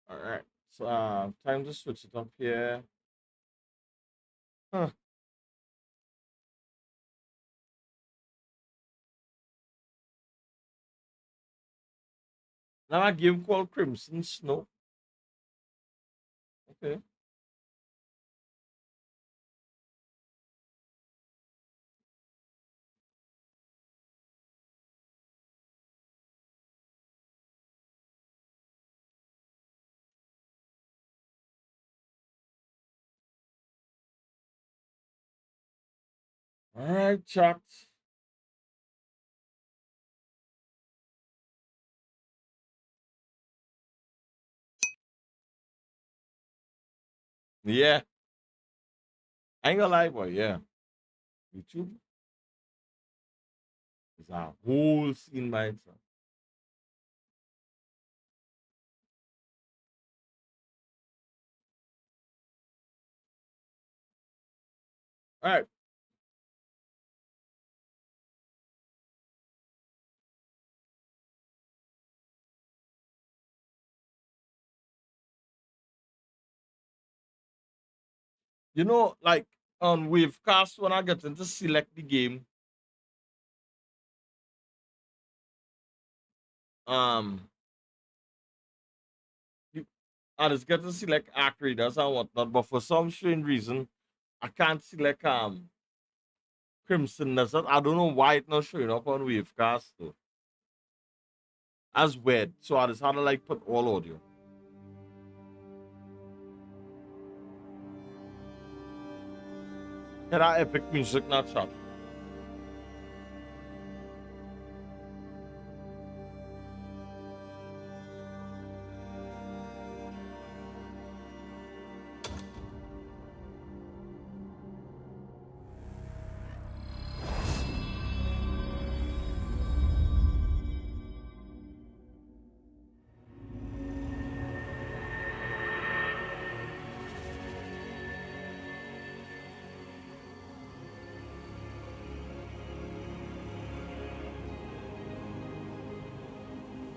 All right. So time to switch it up here. Huh. Now a game called Crimson Snow. Okay. All right, chat. Yeah. I ain't gonna lie, boy. Yeah. YouTube is a whole scene by itself. All right. You know, like on Wavecast, when I get into select the game, um, you, I just get to select act readers and whatnot, but for some strange reason, I can't select Crimson Desert. I don't know why it's not showing up on Wavecast though. That's weird. So I just had to like put all audio. Get that epic music, not shot.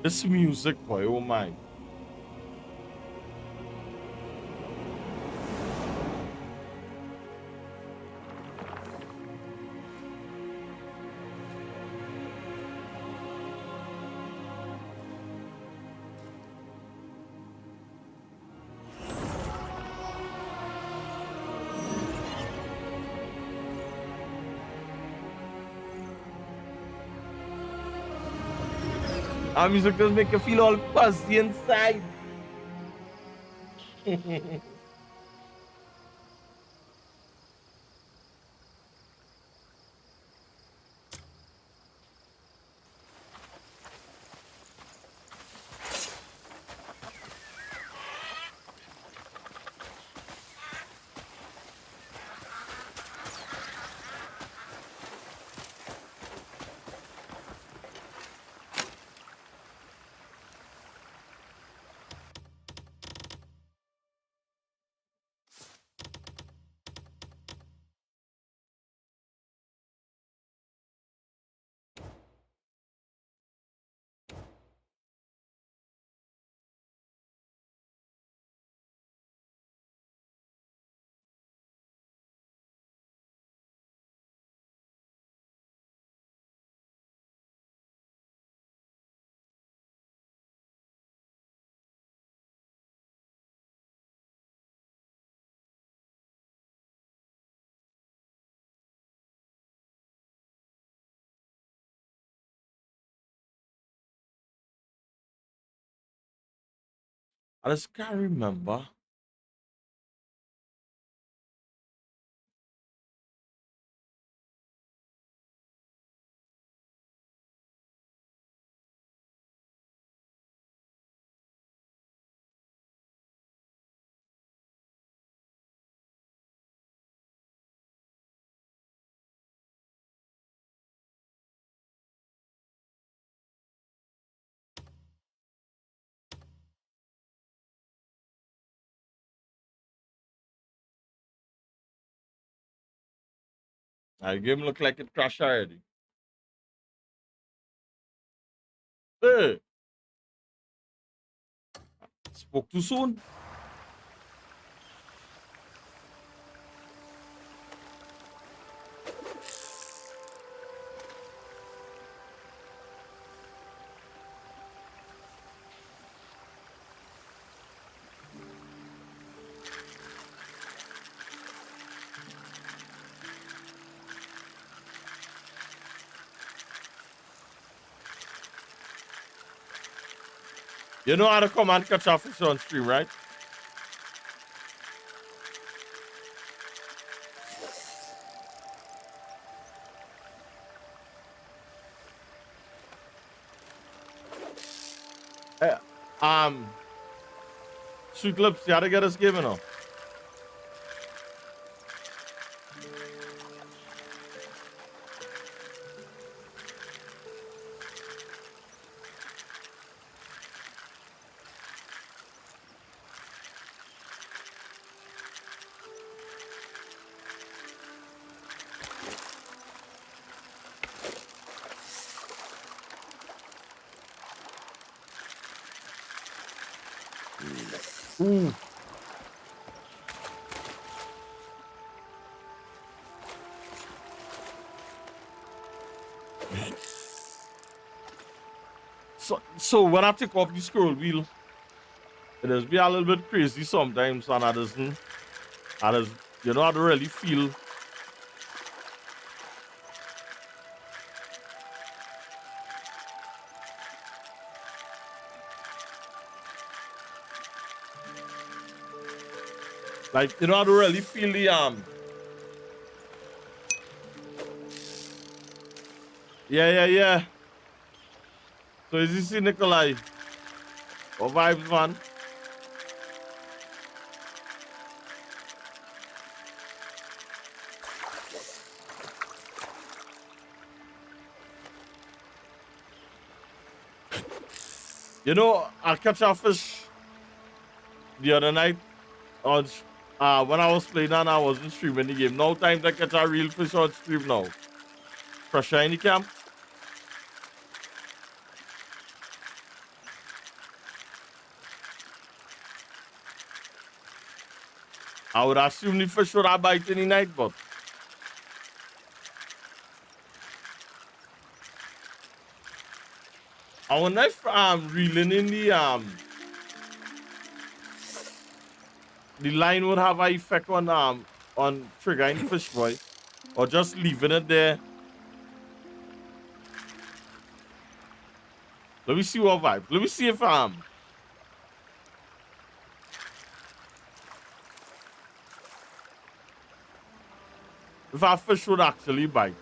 This music, boy, oh my. Our music does make you feel all fuzzy inside. I just can't remember. The game look like it crashed already. Hey, Spoke too soon. You know how to come and catch a fish on stream, right? Eh, um, Sweet Lips, you gotta get us game, you know. Ooh. So when I take off the scroll wheel, it does be a little bit crazy sometimes, and I doesn't, you know, I don't really feel. Like, you know, I don't really feel the, Yeah. So is this Nikolai? Or vibes, man? You know, I catch a fish the other night on when I was playing and I wasn't streaming the game. No time to catch a real fish on stream now. Pressure in the camp. I would assume the fish would have bite in the night, but I wonder if reeling in the line would have an effect on triggering fish, boy, or just leaving it there. Let me see what vibe. Let me see if our fish would actually bite.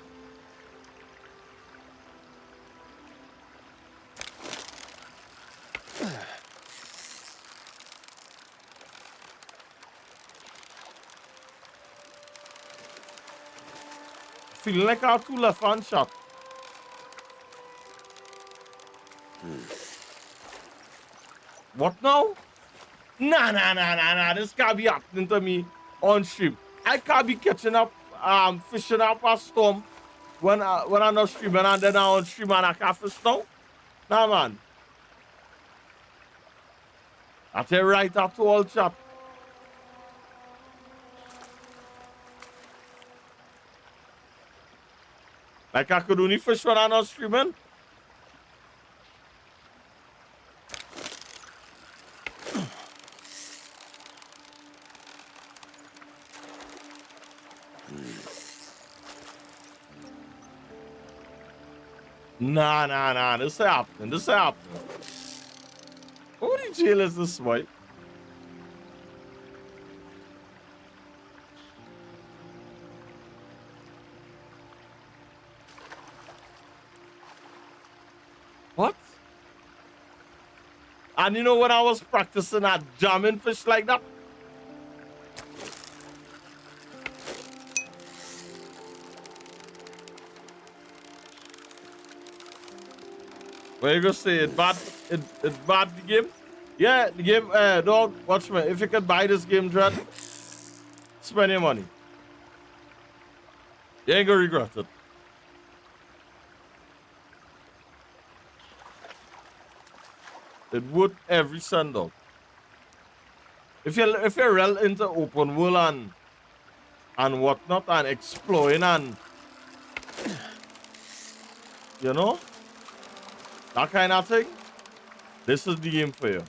Feeling like our two left hand shot. What now? Nah. This can't be happening to me on stream. I can't be catching up, fishing up a storm when I'm not streaming and then I'm on stream and I can't fish now. Nah, man. I tell you right at all, chat. Like I could only fish when I'm not streaming. Nah. This happening. Who the jail is this, boy? What? And you know when I was practicing at jamming fish like that? What you gonna say? It's bad the game? Yeah, the game, dog, watch me. If you could buy this game, Dread, spend your money. You ain't gonna regret it. It would every cent, dog. if you're real into open world and whatnot and exploring and you know that kind of thing, this is the game for you.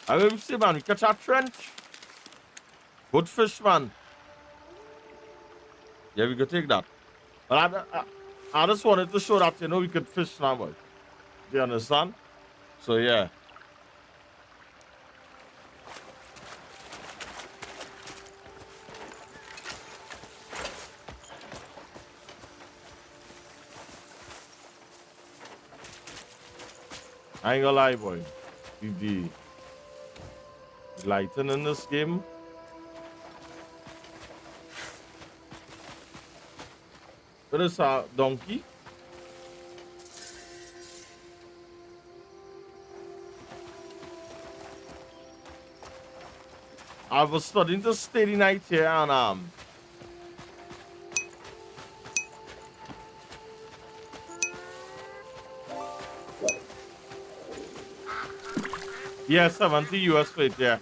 I will see, man. We catch a trench. Good fish, man. Yeah, we could take that. But I just wanted to show that, we could fish now, boy. Do you understand? So, yeah. I ain't gonna lie, boy. The lighting in this game. What is a donkey? I was studying to steady night here and yeah, 70 US plate, yeah.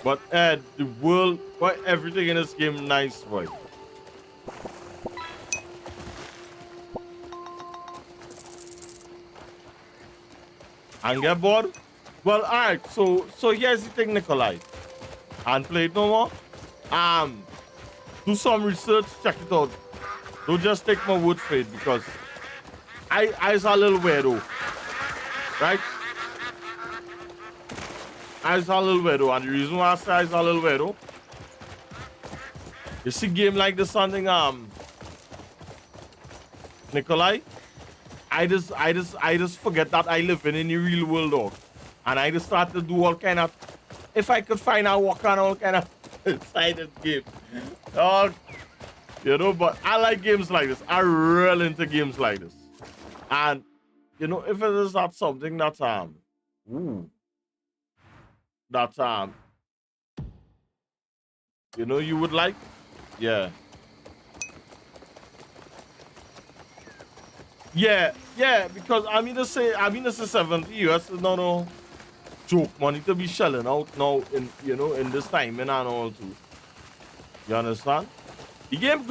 But the world, boy, everything in this game nice, boy. And get bored? Well, alright, so here's the thing, Nikolai. And play it no more. Do some research, check it out. Don't just take my word for it because I's a little weirdo. Right? I's a little weirdo, and the reason why I say I's a little weirdo, you see game like this something Nikolai, I just forget that I live in the real world, dog. And I just start to do all kind of, if I could find out what kind of all kind of inside this game. Dog. But I like games like this. I really into games like this. And if it is not something that you would like, yeah, because this is 70 US, no joke money to be shelling out now in this time and all too. You understand? The game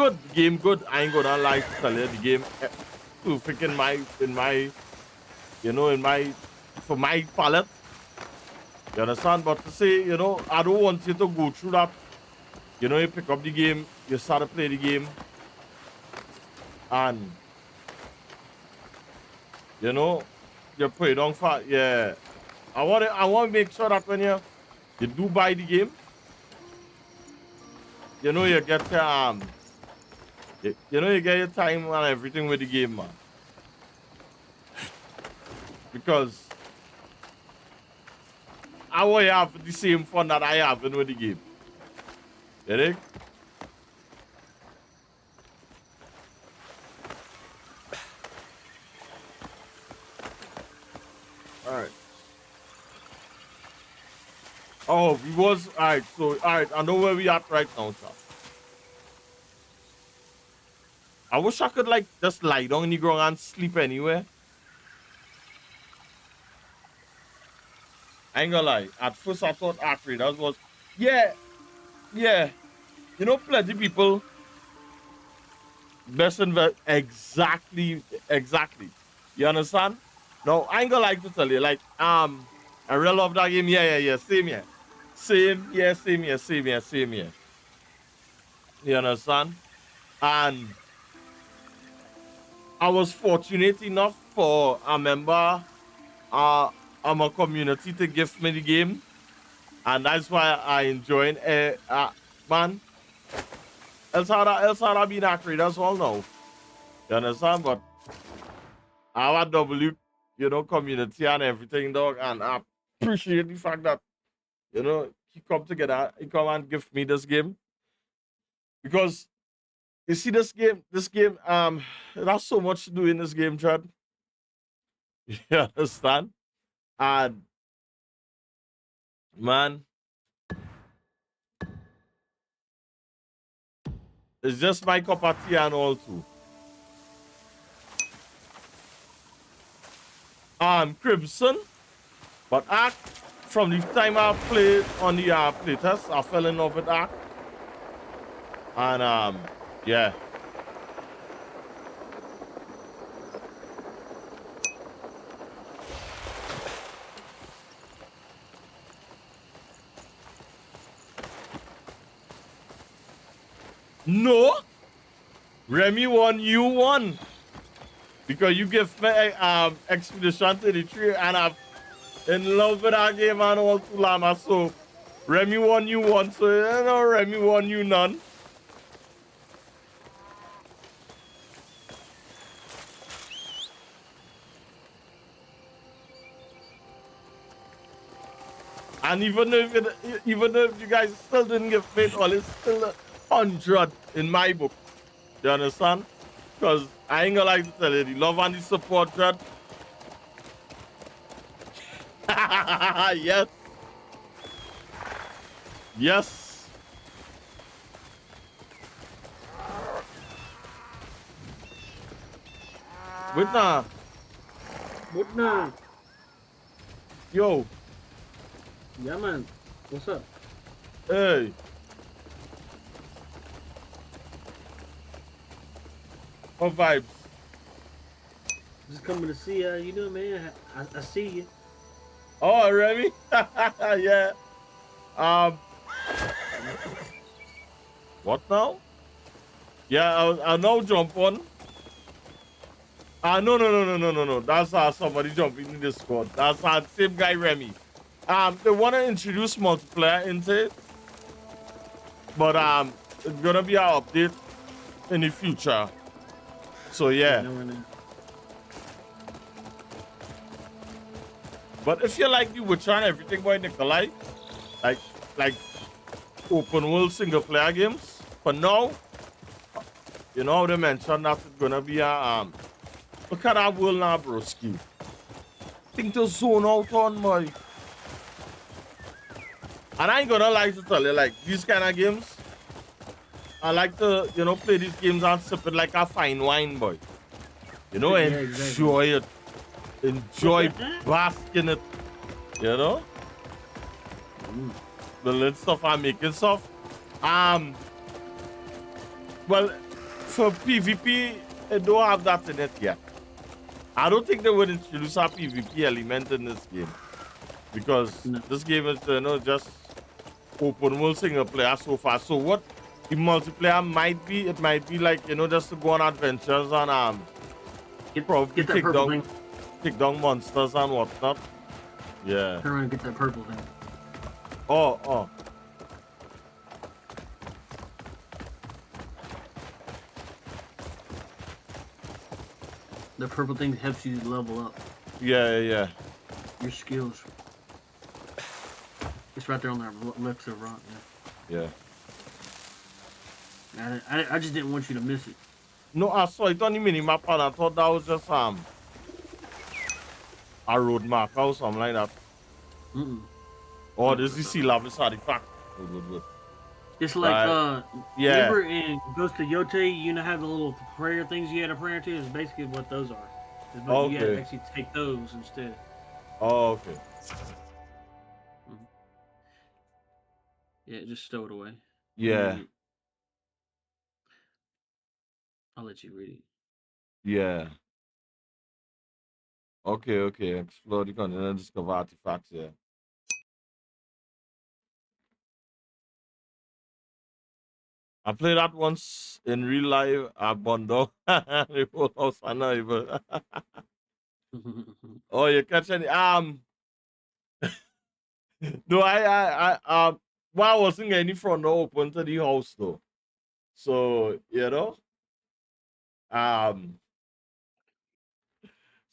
good. I ain't gonna lie to tell you, the game perfect in my for my palette. You understand? But to say, I don't want you to go through that. You pick up the game, you start to play the game, and you put it on for, yeah. I want to make sure that when you do buy the game, you get your you get your time and everything with the game, man. Because I want you to have the same fun that I have with the game. You think? Alright. Oh, we was alright, so alright, I know where we at right now, sir. I wish I could just lie down in the ground and sleep anywhere. I ain't gonna lie. At first I thought archery, that was yeah. Plenty people best invest exactly. You understand? No, I ain't gonna like to tell you, I really love that game. Yeah. Same here. You understand? And I was fortunate enough for a member of my community to give me the game. And that's why I enjoy it. Man, else had been accurate, that's all now. You understand? But our W community and everything, dog. And I appreciate the fact that, he come together, he come and give me this game. Because you see this game, there's so much to do in this game, Chad. You understand? And man, it's just my cup of tea and all too. Crimson, but Ark, from the time I played on the playtest, I fell in love with Ark. And yeah. No, Remy won, you won. Because you give me Expedition 33 and I'm in love with that game and all too lama. So Remy won, you won. So Remy won, you none. And even if you guys still didn't give me all, it's still 100 in my book. You understand? Because I ain't gonna like to tell you, the love and the support, Chad. Yes. Yes. Wait now. What now? Yo. Yeah, man. What's up? Hey. What vibes? Just coming to see how you doing, man. I see you. Oh, Remy? Yeah. What now? Yeah, I'll now jump on. No. That's somebody jumping in the squad. That's same guy, Remy. They want to introduce multiplayer into it, but it's gonna be our update in the future. So yeah. But if you like the Witcher and everything, boy, Nikolai, like open world single player games, for now, they mentioned that it's gonna be a look at that world now, broski. Think to zone out on, boy. And I ain't gonna like to tell you, like, these kind of games, I like to, play these games and sip it like a fine wine, boy. Yeah, enjoy it. Enjoy basking it, The little stuff I'm making stuff. Well, for PvP, I don't have that in it yet. I don't think they would introduce a PvP element in this game. Because this game is, just open world single player so far. So what the multiplayer might be, it might be like, just to go on adventures and probably take down monsters and whatnot. Yeah. Turn around and get that purple thing. Oh. The purple thing helps you level up. Yeah. Your skills. It's right there on that left of rock. Yeah. I just didn't want you to miss it. No, I saw it on the minimap and I thought that was just a road marker or something like that. Oh, this is the sea lava artifact. Good. It's like yeah. Remember in Ghost of Yote, you have the little prayer things you had to pray to? Is basically what those are. But you had to actually take those instead. Oh, okay. Yeah, just stow it away. Yeah. I'll let you read it. Yeah. Okay. Explore the continent, discover artifacts, yeah. I played that once in real life at Bondo. The whole house I know even. Oh, you catch any no, I wasn't any front door open to the house though. So,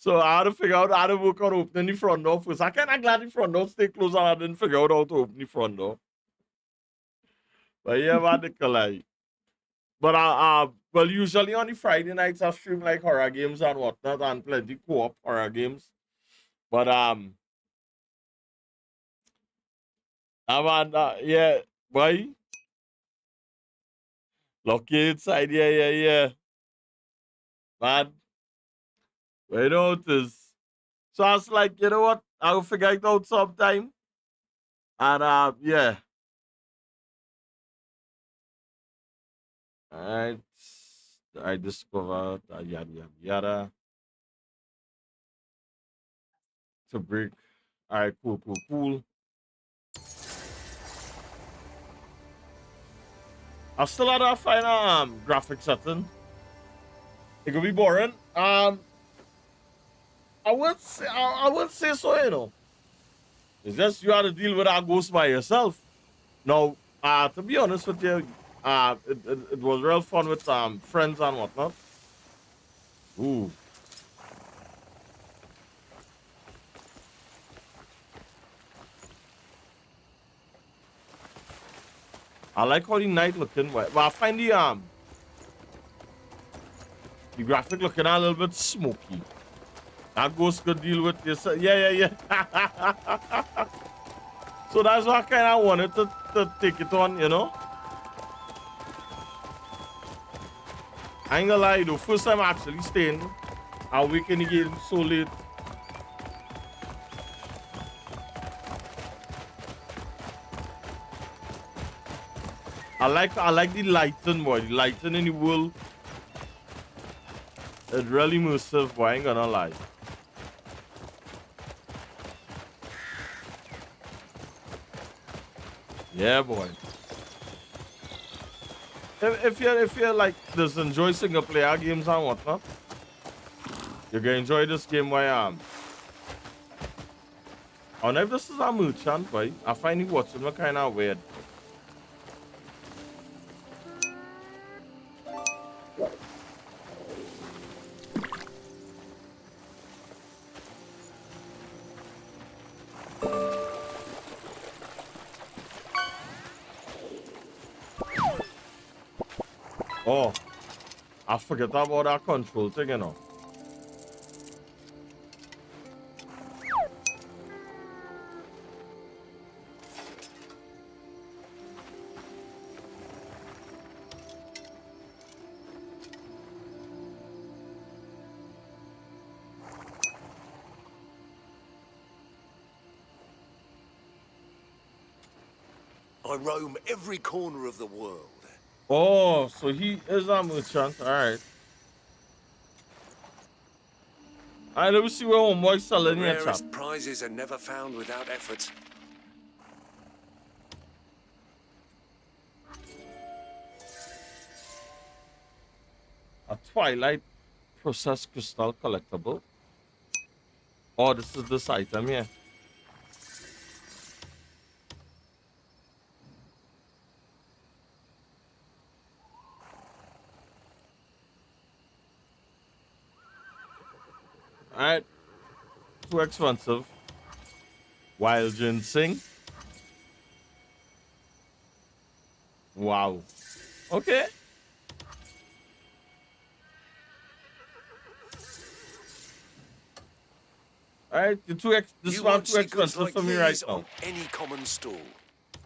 So I had to figure out how to work on opening the front door first. I kind of glad the front door stay closed and I didn't figure out how to open the front door. But yeah, man, Nikolai. But well, usually on the Friday nights I stream like horror games and whatnot and plenty co-op horror games. But yeah, boy, lucky inside, yeah, man. You know it is. So I was like, you know what? I'll figure it out sometime. And yeah. All right. I discovered yada yada yada to break. All right, cool. I still had to find a graphic setting. It could be boring. I wouldn't say so, you know. It's just you have to deal with our ghost by yourself. Now, to be honest with you, it was real fun with friends and whatnot. Ooh. I like how the night looking, but I find the graphic looking a little bit smoky. That ghost could deal with this. Yeah. So that's why I kind of wanted to take it on, you know. I ain't gonna lie, though. First time actually staying awake in the game so late. I like the lighting, boy. The lighting in the world. It's really immersive, boy. I ain't gonna lie. Yeah, boy. If you're like just enjoy single player games and whatnot, you're gonna enjoy this game where I am. I don't know if this is a merchant, boy. I find it watching me kind of weird. Oh, I forget about that control thing, you know. I roam every corner of the world. Oh, so he is a merchant. All right. All right, let me see what homeboy's selling The here, chap. rarest prizes are never found without effort. A Twilight processed crystal collectible. Oh, this is this item here. All right. Too expensive. Wild ginseng. Wow. Okay. All right, this one too expensive for me right now. On any common stall.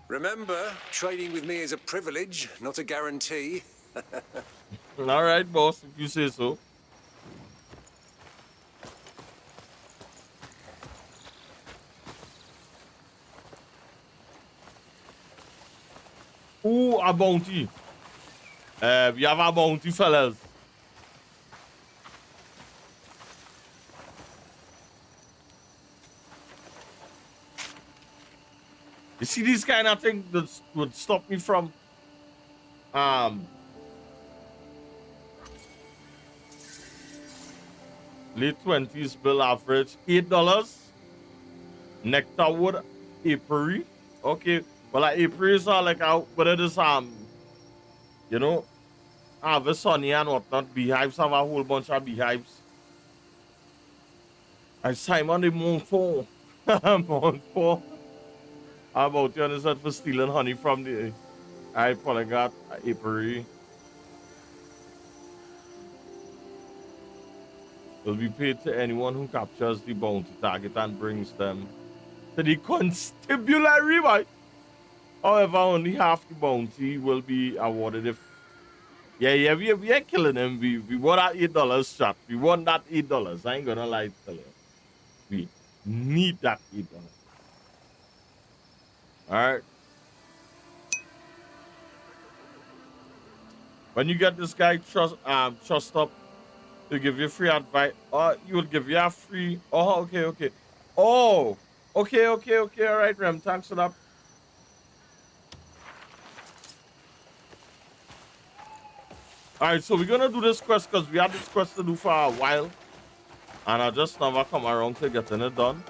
Remember, trading with me is a privilege, not a guarantee. All right, boss, if you say so. Ooh, a bounty. We have a bounty, fellas. You see these kind of things that would stop me from late 20s bill average $8. Nectarwood apiary. Okay, well like apiaries are like out, but it is you know, harvest honey and whatnot. Beehives have a whole bunch of beehives. I Simon de Mon-Fri. Mon-Fri. How about you understand for stealing honey from the I polygot apiary? Will be paid to anyone who captures the bounty target and brings them to the constabulary. Right? However, only half the bounty will be awarded if. Yeah, we are killing him. We want that $8 shot. We want that $8. I ain't gonna lie to you. We need that $8. Alright. When you get this guy trust up to give you free advice, he will give you a free. Oh, okay. Oh, okay. All right, Rem. Thanks for that. All right, so we're gonna do this quest because we had this quest to do for a while, and I just never come around to getting it done.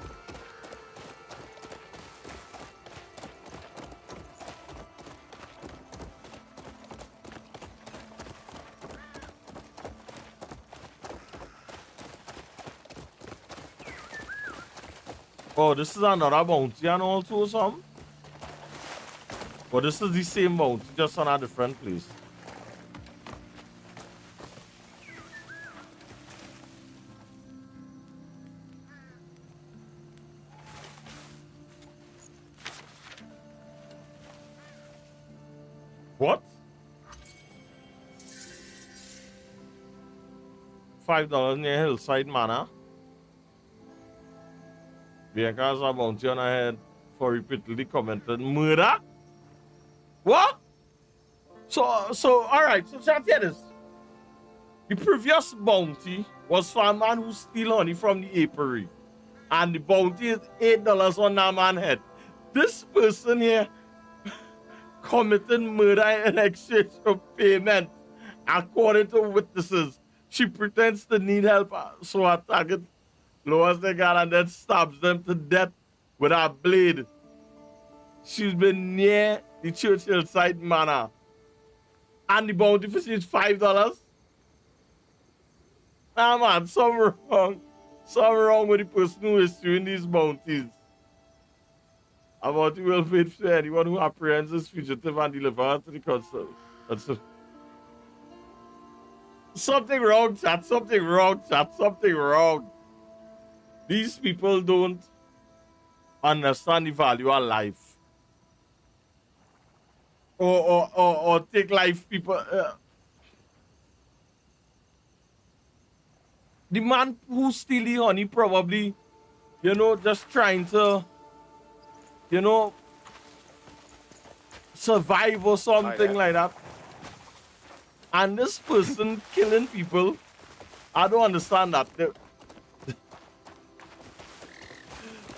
Oh, this is another bounty and also some. But this is the same bounty, just on a different place. What? $5 near Hillside Manor. Bianca's a bounty on her head for repeatedly committed murder. What? So, all right. So, chat here this. The previous bounty was for a man who steal honey from the apiary, and the bounty is $8 on that man's head. This person here committed murder in exchange for payment. According to witnesses, she pretends to need help, so her target lowers the gun and then stabs them to death with a blade. She's been near the Churchill side manor. And the bounty for she is $5. Nah, man, something wrong. Something wrong with the person who is doing these bounties. About the welfare for anyone who apprehends this fugitive and delivers to the council. That's it. Something wrong, chat. Something wrong. These people don't understand the value of life. Or take life people. The man who steal the honey probably, just trying to, survive or something like that. And this person killing people, I don't understand that.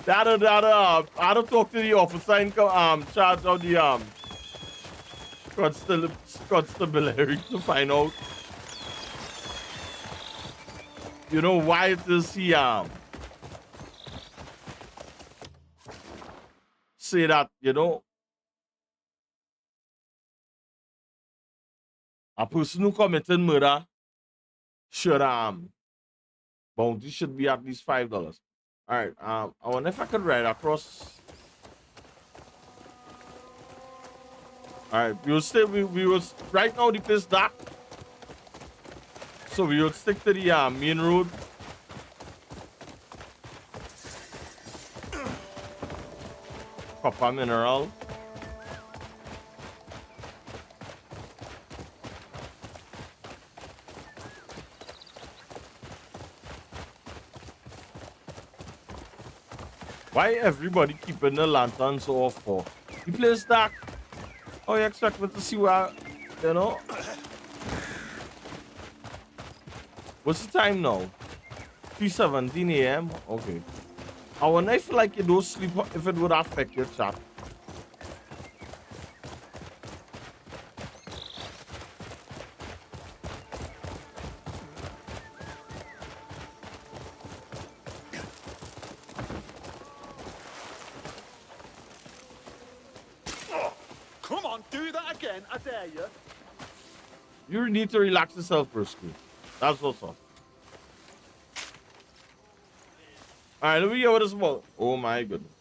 I don't talk to the officer in charge of the constabulary to find out, why it is he say that, a person who committed murder should bounty should be at least $5. All right, I wonder if I could ride across. All right, we will right now the place dark, so we will stick to the main road. Copper mineral. Why everybody keeping the lanterns off for? The place dark. Oh, you expect me to see where, What's the time now? 3:17 a.m. Okay. I wonder if you don't sleep, if it would affect your chat. Come on, do that again, I dare you. You need to relax yourself, Brisky. That's what's up. All right, let me hear what it's about. Oh my goodness.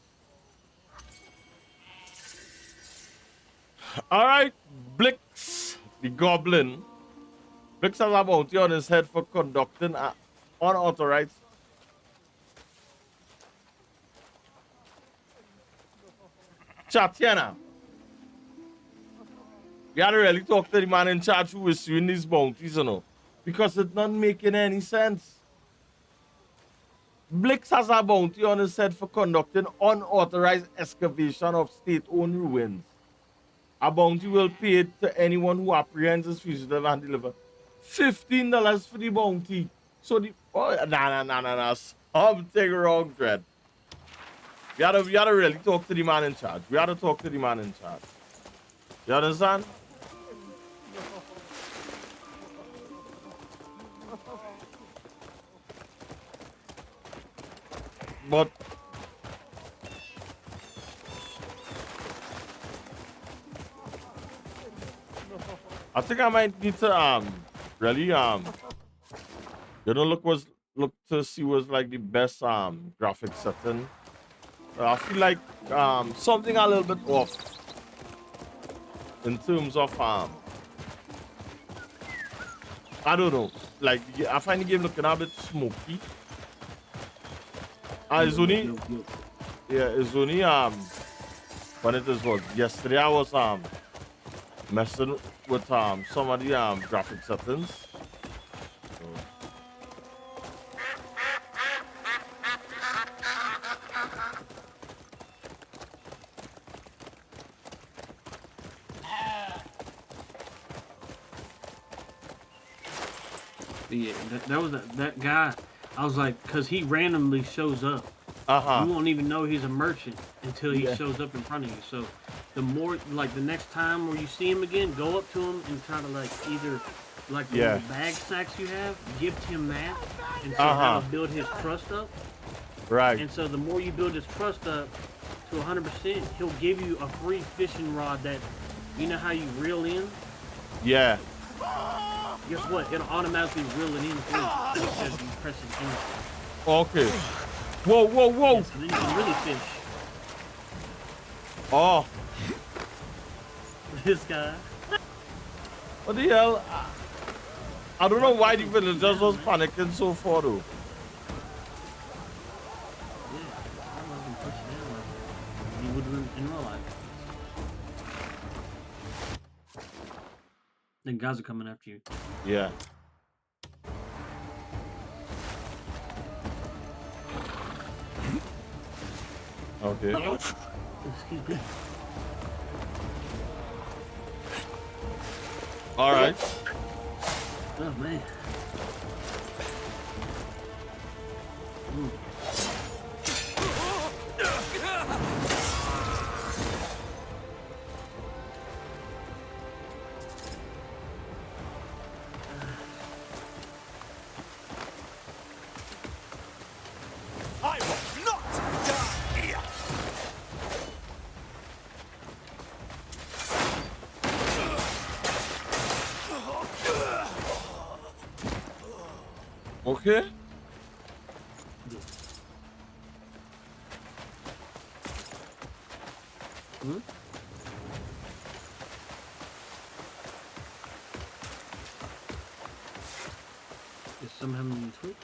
All right, Blix, the goblin. Blix has a bounty on his head for conducting unauthorized. Chatiana. You gotta really talk to the man in charge who is issuing these bounties, you know, because it's not making any sense. Blix has a bounty on his head for conducting unauthorized excavation of state-owned ruins. A bounty will pay it to anyone who apprehends his fugitive and deliver $15 for the bounty. So the nah. Something wrong, Dread. We gotta really talk to the man in charge. We gotta talk to the man in charge. You understand? But I think I might need to really look to see what's like the best graphic setting. I feel like something a little bit off in terms of I don't know, like I find the game looking a bit smoky. It's only when it is what yesterday I was messing with some of the graphic settings. So. Yeah, that was that guy. I was like, because he randomly shows up. You won't even know he's a merchant until he shows up in front of you. So the more, like the next time where you see him again, go up to him and try to like either like the little bag sacks you have, gift him that, and so that'll build his trust up. Right. And so the more you build his trust up to 100%, he'll give you a free fishing rod that, you know how you reel in? Yeah. Guess what? It'll automatically reel it in for you as you press it in. Okay. Whoa. Yeah, so then you can really fish. Oh. This guy. What the hell? I don't know why the villagers was panicking so far though. Yeah, I love him pushing down like that. He would have in real life. Then guys are coming after you. Yeah. Okay. Excuse me. All right. Oh man. Ooh. I will not die here. Okay. Hmm? Is somehow in the tweet?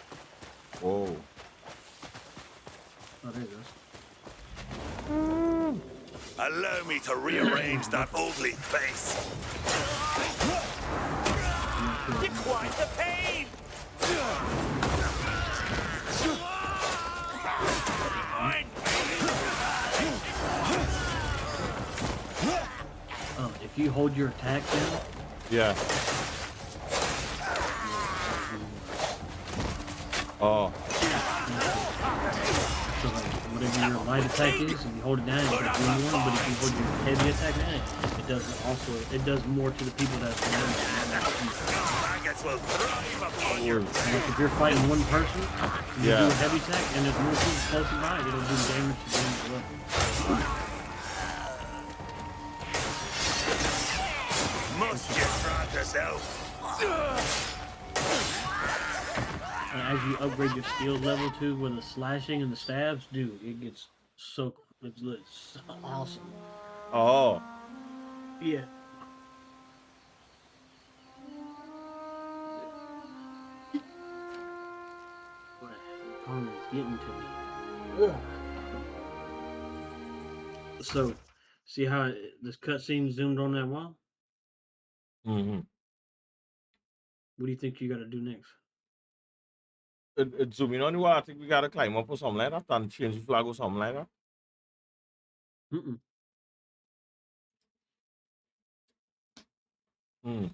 Whoa. Oh, there it goes. Allow me to rearrange that ugly face. You're quite the pain. Oh, if you hold your attack down, Yeah. Oh. so like whatever your light attack is, if you hold it down, it's like doing one. But if you hold your heavy attack down, it does more to the people that are around you. Maggots will thrive upon your Like if you're fighting one person, you Yeah. do a heavy attack, and there's more people close by, it'll do damage to them as well. must get Francis out. as you upgrade your skills level too, with the slashing and the stabs, dude, it gets it's so awesome. Oh, Yeah. Boy, the opponent's getting to me. Ugh. So, see how this cutscene zoomed on that wall? mm-hmm. What do you think you got to do next? It zooming on you. I think we gotta climb up or something like that and change the flag or something like that. Mm-mm. Hmm.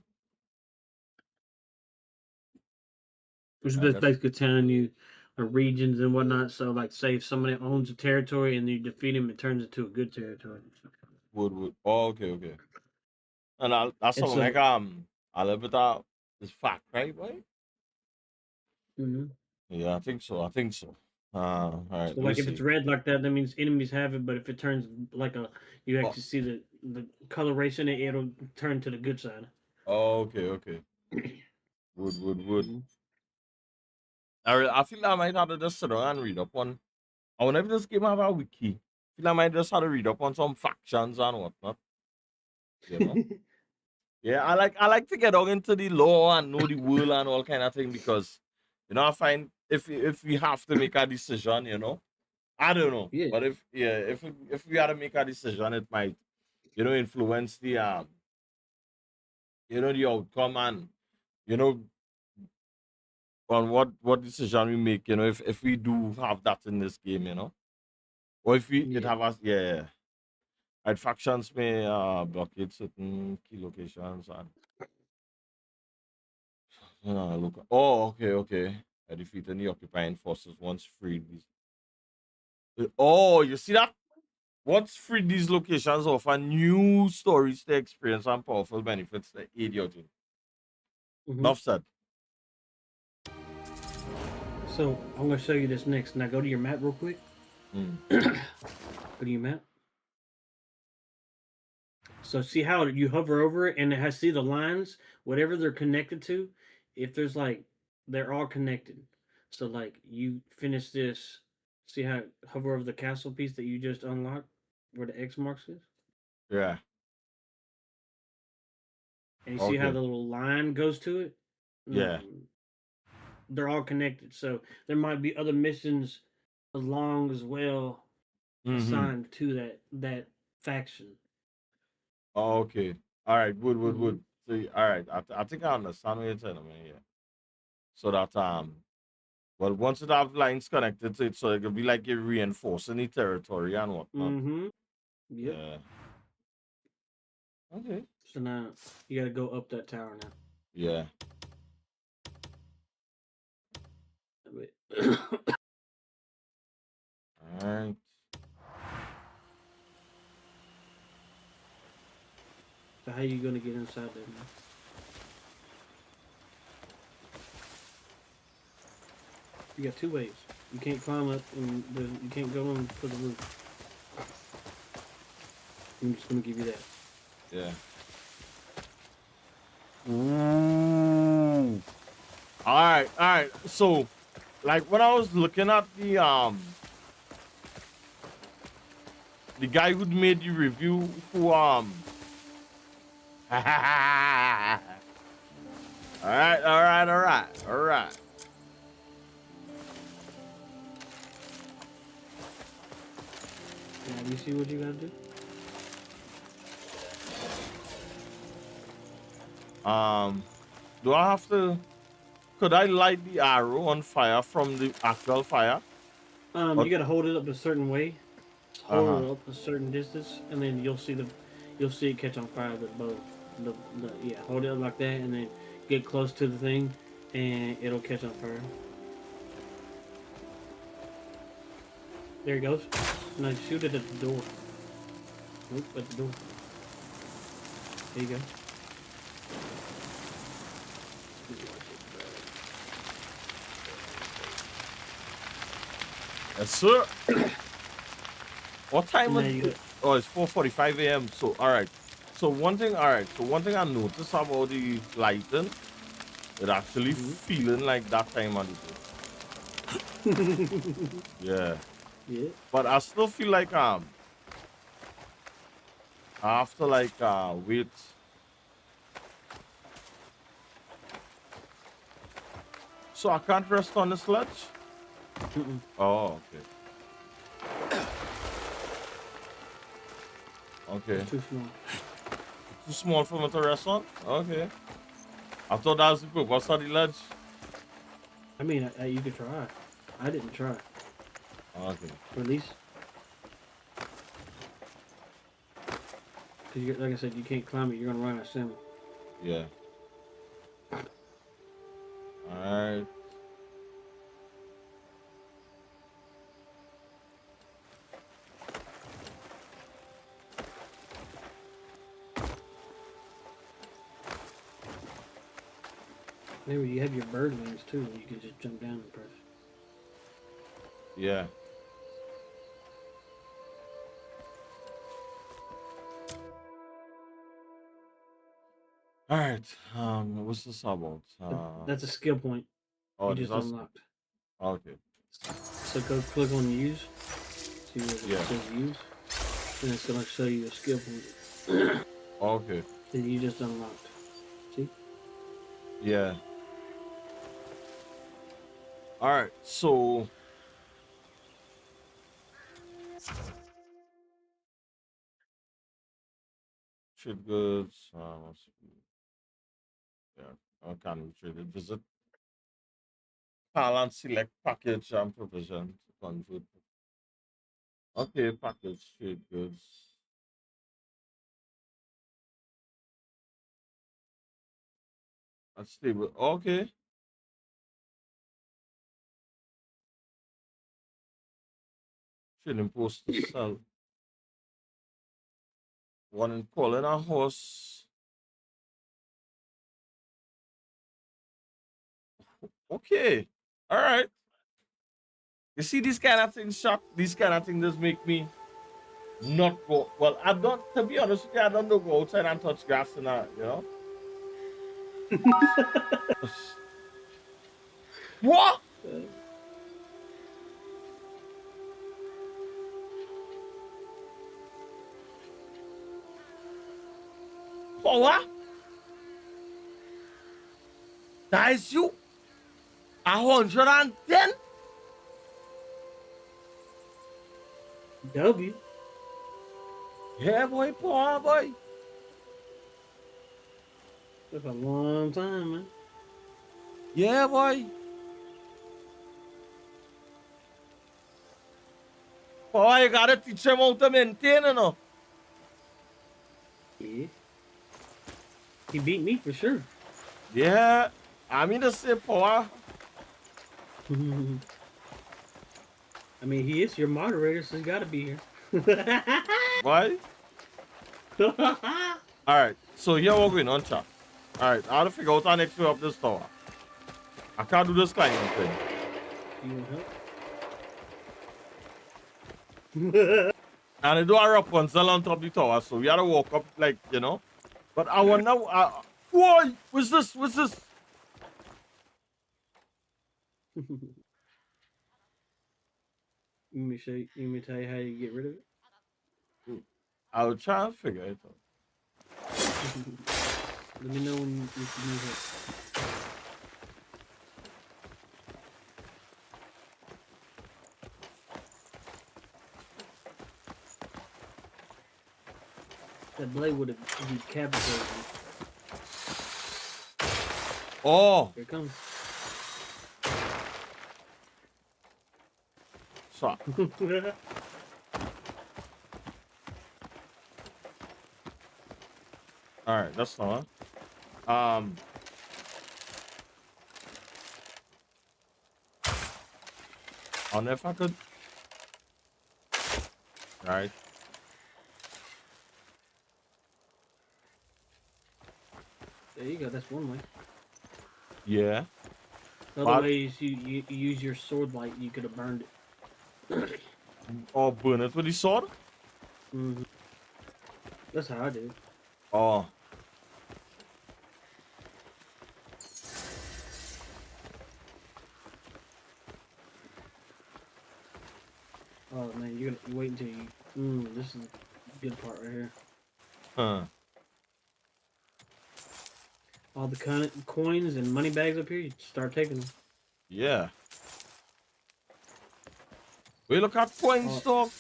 Which is I guess basically telling you the regions and whatnot. So, like, say if somebody owns a territory and you defeat him, it turns into a good territory. would. Oh, okay, okay. And that's And something like so, a little bit of this fact, right, boy? mhm. Yeah, I think so. I think so. All right. So Let me like if it's see. red like that, that means enemies have it. But if it turns like you Oh, actually see the coloration, it'll turn to the good side. okay, okay. Would. Mhm. I feel I might have to just sit down and read up on. I wonder if this game have a wiki. I feel I might just have to read up on some factions and whatnot. You know. Yeah, I like to get out into the law and know the world and all kind of thing because, I find if we have to make a decision, I don't know, Yeah, but if we had to make a decision, it might, influence the outcome and you know on what decision we make, if we do have that in this game, or if we it yeah. have us, yeah, right, factions may blockade certain key locations and look. Oh, okay, okay. I defeated the occupying forces once freed these. Oh, you see that? Once freed these locations offer new stories to experience and powerful benefits to aid your team. Hmm. Enough said. So I'm gonna show you this next. Now go to your map real quick. Mm. Go to your map. So see how you hover over it and it has see the lines, whatever they're connected to. If there's like they're all connected. So like you finish this. See how hover over the castle piece that you just unlocked, where the X marks is. Yeah. And you see how Okay. the little line goes to it? Yeah. They're all connected. So there might be other missions along as well Mm-hmm. assigned to that faction. Okay. All right. Hmm. Would. See, all right. I think I understand what you're telling me. Yeah. So that well, once it have lines connected to it, so it could be like it reinforcing the territory and whatnot. Hmm. Yep. Yeah. Okay. So now you got to go up that tower now. Yeah. Wait. All right. So how you gonna get inside there, man? You got two ways. You can't climb up, and you can't go on for the roof. I'm just gonna give you that. Yeah. Ooh. All right, all right. So, like when I was looking at the guy who made the review, who all right, all right, all right, all right. Now you see what you gotta do. Do I have to? Could I light the arrow on fire from the actual fire? You gotta hold it up a certain way. Uh Hold huh. it up a certain distance, and then you'll see it catch on fire. The bow, yeah, hold it up like that, and then get close to the thing, and it'll catch on fire. There it goes. Now shoot it at the door. Nope, at the door. There you go. Yes, sir. What time And is now you it? Oh, it's 4:45 a.m. So, all right. So one thing, all right. So one thing I noticed about the lighting, it actually mhm. feeling like that time of the day. Yeah. Yeah. But I still feel like I have to like wait. So I can't rest on the sledge? Mm-mm. Oh, okay. Okay. It's too small. Too small for me to rest on? Okay. I thought that was the purpose of the ledge. I mean, you could try. I didn't try. Okay. Or at least, because like I said, you can't climb it. You're gonna run out of stamina. Yeah. Alright. Maybe you have your bird wings too. You can just jump down and press. Yeah. Alright. What's this about? That's a skill point. Oh, You this just is unlocked. okay. So go click on use. See where Yeah. it says use. And it's gonna show you a skill point Okay. that you just unlocked. See? Yeah. Alright, so trade goods. Yeah, I can trade it. Visit Thailand, select package and provision to convert. Okay, package trade goods. That's stable. Okay. Trading post to sell. One in calling a horse. Okay. All right. You see these kind of things, shop. These kind of things just make me not go. Well, I don't. To be honest with you, I don't know go outside and touch grass and that. You know. What? For what? That is you? 110? W. Yeah, boy, poor boy. That's a long time, man. Yeah, boy. Boy, you gotta teach him how to maintain, you know. Yeah. He beat me for sure. Yeah, I mean to say, poor. I mean, he is your moderator, so he's got to be here. Boy. All right, so here we're going on, chat. All right, I have to figure out our next way up this tower. I can't do this climbing thing. You want help? And I do a Rapunzel on top of the tower, so we had to walk up, like, you know. But I wonder, boy, what's this? What's this? Let me show you. Let me tell you how you get rid of it. I'll try and figure it out. Let me know when you need help. That blade would have decapitated me. Oh, Here it comes. so. All right, that's not. I don't know if I could. All right. There you go. That's one way. Yeah. The other way is you use your sword light. You could have burned it. Or burn it with the sword. Mm-hmm. That's how I did. Oh. Oh man, you wait until you. This is a good part right here. Huh. All the coins and money bags up here, you start taking them. Yeah. We look at coin Oh, stock.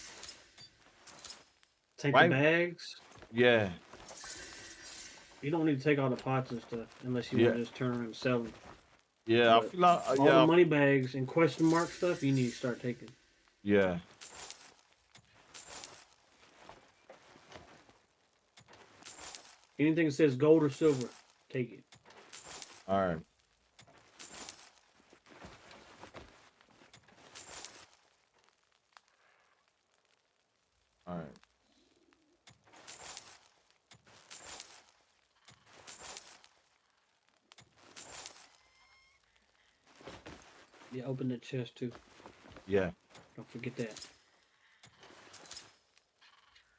take the Why? bags. Yeah. You don't need to take all the pots and stuff unless you Yeah. want to just turn around and sell them. Yeah. I But feel like, all the yeah. money bags and question mark stuff, you need to start taking. Yeah. Anything that says gold or silver, take it. All right. All right. Yeah, open the chest too. Yeah. Don't forget that.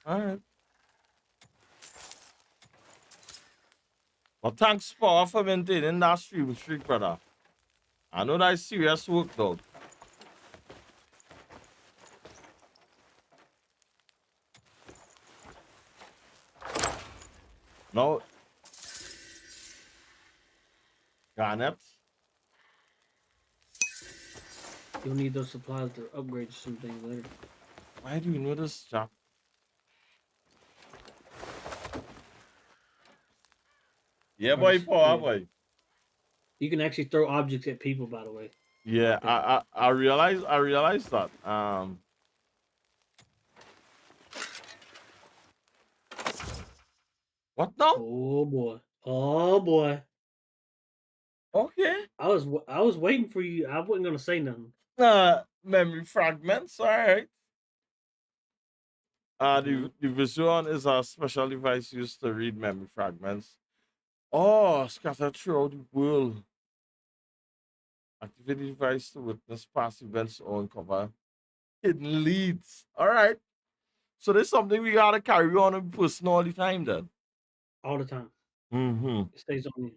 All right. Well, thanks, Paul, for maintaining that streak, brother. I know that's serious work, though. No. Garnet. You'll need those supplies to upgrade some things later. Why do you know this, Jack? Yeah, boy, Paul, Yeah. boy. You can actually throw objects at people, by the way. Yeah, I realized that. What now? Oh boy. Oh boy. Okay. I was waiting for you. I wasn't gonna say nothing. Memory fragments. All right. The Vision is a special device used to read memory fragments. Oh, scattered throughout the world. Activate the device to witness past events or uncover hidden leads. All right. So there's something we gotta carry on in person all the time then. All the time. Mm-hmm. It stays on you.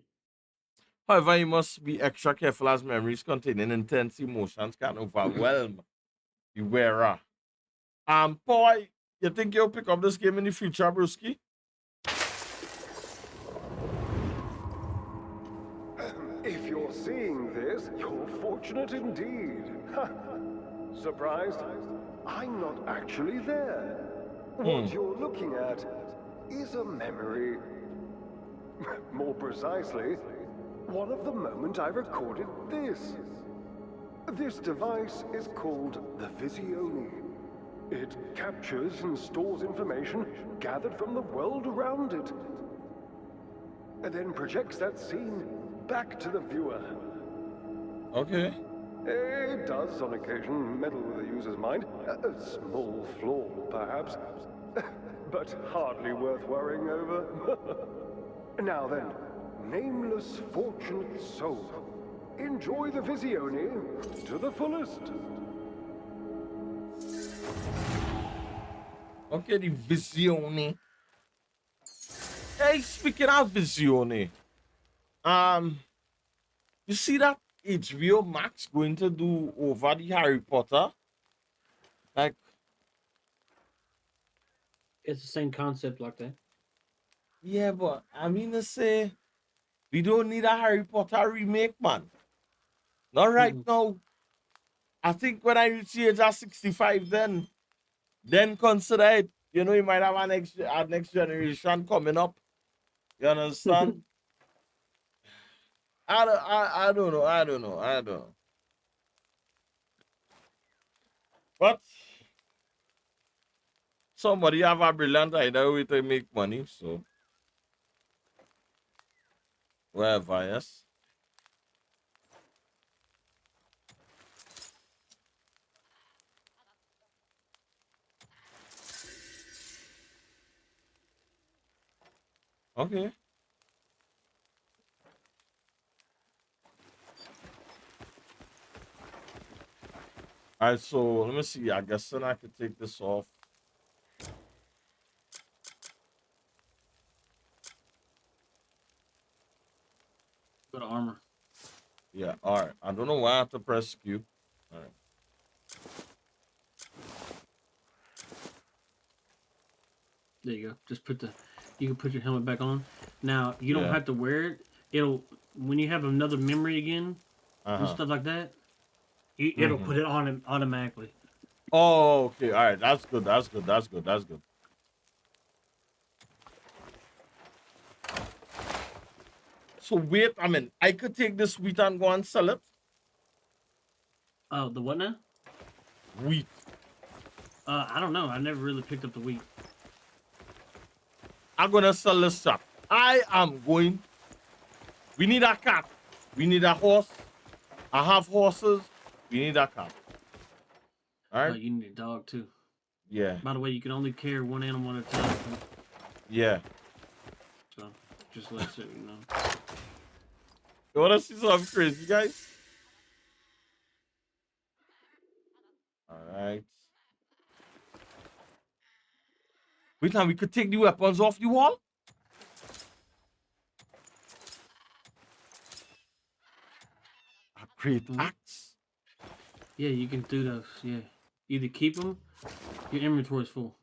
However, you must be extra careful as memories containing intense emotions can overwhelm the wearer. Paul, you think you'll pick up this game in the future, Brewski? If you're seeing this, you're fortunate indeed. Surprised? I'm not actually there. What you're looking at is a memory. More precisely, one of the moment I recorded this. This device is called the Visione. It captures and stores information gathered from the world around it, and then projects that scene back to the viewer. Okay. It does, on occasion, meddle with the user's mind. A small flaw, perhaps, but hardly worth worrying over. Now then, nameless fortunate soul, enjoy the Visione to the fullest. Okay, the Visione. Hey, speaking of Visione, you see that HBO Max going to do over the Harry Potter? Like, It's the same concept like that. yeah, but I mean to say, we don't need a Harry Potter remake, man. Not right now. I think when I reach the age of 65, then consider it. You know, you might have a next generation coming up. You understand? I don't know. I don't know. But somebody have a brilliant idea way to make money, so whatever, yes. Okay. Alright, so let me see. I guess then I could take this off. Go to armor. Yeah, alright. I don't know why I have to press Q. Alright. There you go. Just you can put your helmet back on. Now you don't have to wear it. It'll when you have another memory again and stuff like that. It'll put it on automatically. Oh, okay. All right. That's good. That's good. That's good. That's good. So wait, I mean, I could take this wheat and go and sell it. Oh, the what now? Wheat. I don't know. I never really picked up the wheat. I'm gonna sell this stuff. I am going. We need a cat. We need a horse. I have horses. We need a cat. All right. You need a dog too. Yeah. By the way, you can only carry one animal at a time. Yeah. So just let you know. You wanna see something crazy, guys? All right. Wait, now we could take the weapons off the wall. A great axe. Yeah, you can do those. Yeah, either keep them. Your inventory's full.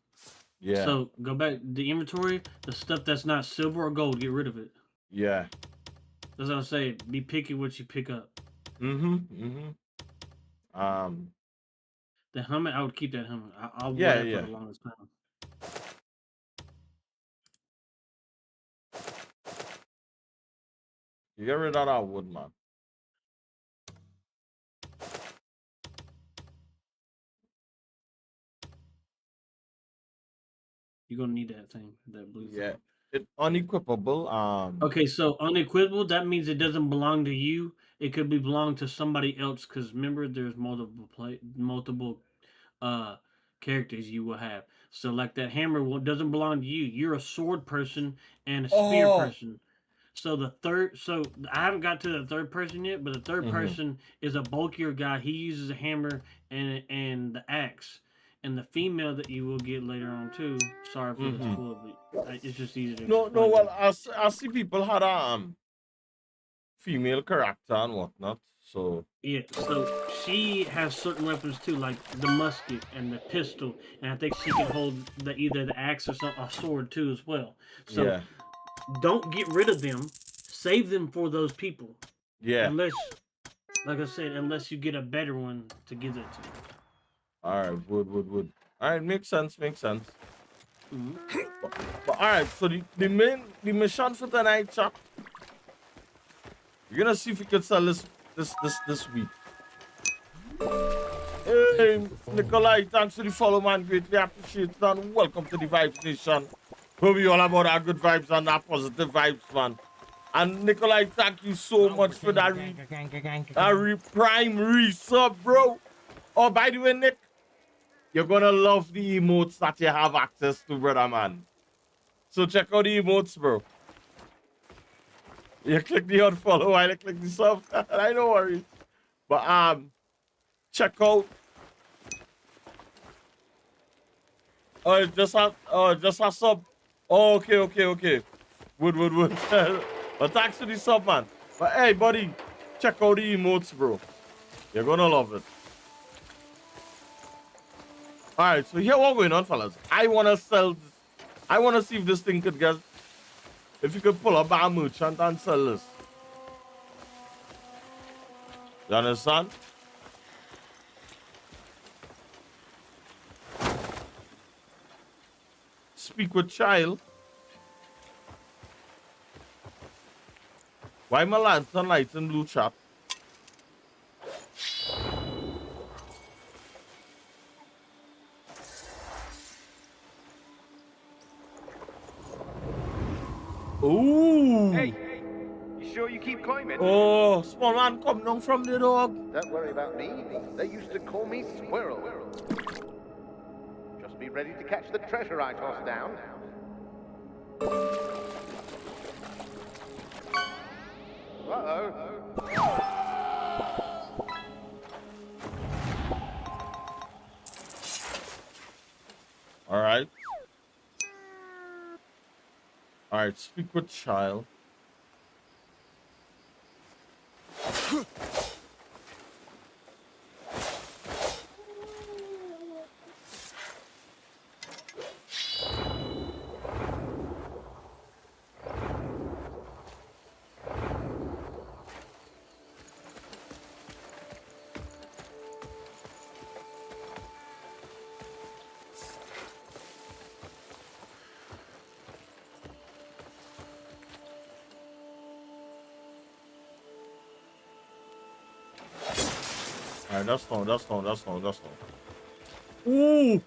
Yeah. So go back the inventory. The stuff that's not silver or gold, get rid of it. Yeah. That's what I'm saying. Be picky what you pick up. The helmet, I would keep that helmet. I'll Yeah, wear it yeah. for the longest time. You get rid of that wood, man. You're gonna need that thing, that blue Yeah. thing. It unequipable. Okay, so unequivocal, that means it doesn't belong to you. It could be belong to somebody else. Because remember, there's multiple characters you will have. So like that hammer doesn't belong to you. You're a sword person and a spear Oh. person. So I haven't got to the third person yet, but the third person is a bulkier guy. He uses a hammer and the axe. And the female that you will get later on too. Sorry for the spoiler, but it's just easy to No, explain. well, I see people had a female character and whatnot. So Yeah, so she has certain weapons too, like the musket and the pistol, and I think she can hold either the axe or a sword too as well. So yeah. don't get rid of them. Save them for those people. Yeah. Unless, like I said, unless you get a better one to give it to. All right. Wood. All right. Makes sense. Mm-hmm. But all right. So the mission for tonight, chap. We're gonna see if we can sell this week. Hey, Nikolai, thanks for the follow, man. Greatly appreciate it. And welcome to the Vibes Nation. Where we all about our good vibes and our positive vibes, man. And Nikolai, thank you so much for that prime resub, bro. Oh, by the way, Nick, you're gonna love the emotes that you have access to, brother, man. So check out the emotes, bro. You click the unfollow while I click the sub. I no worries. But check out. Oh, just a sub. Oh, okay. Wood. But thanks to the sub, man. But hey, buddy, check out the emotes, bro. You're gonna love it. All right, so here what's going on, fellas. I wanna sell this. I wanna see if this thing could get. If you could pull up a merchant and sell this. You understand? Speak with child. Why my lantern lights in blue, chap? Ooh. Hey, you sure you keep climbing? Oh, small man come down from the dog. Don't worry about me. They used to call me Squirrel. Just be ready to catch the treasure I toss down. Uh-oh. All right. All right, speak with child. Alright, that's no. Ooh!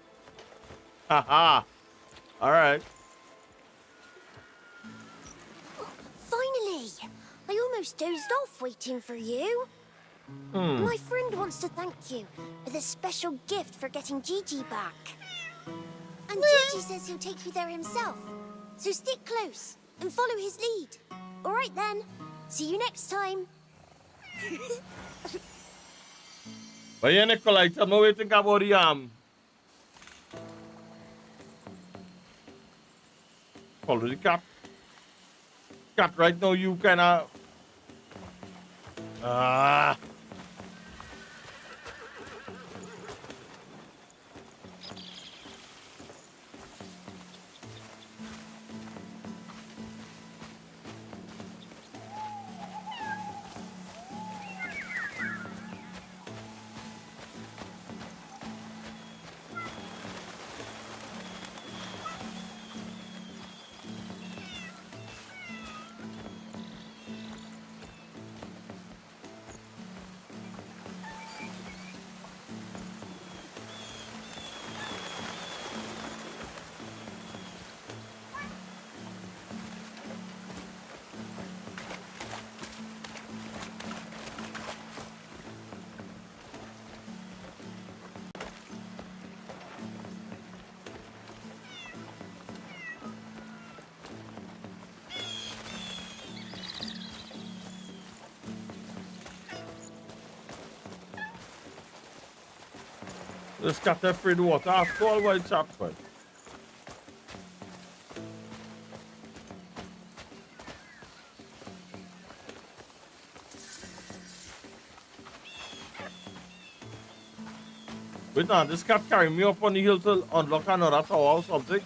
Haha! Alright. Finally! I almost dozed off waiting for you. My friend wants to thank you with a special gift for getting Gigi back. And Gigi says he'll take you there himself. So stick close and follow his lead. All right then. See you next time. But yeah, Nikolai, tell me what you think about the follow the cat. Cat, right now you kinda this cat afraid of water. After all, what it's up for. Wait now, this cat carry me up on the hill to unlock another tower or something.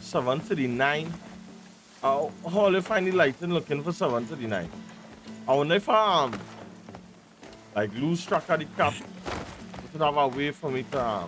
$739. How will you find the lighting looking for $739? I wonder if I like lose track of the cat. If you have a way for me to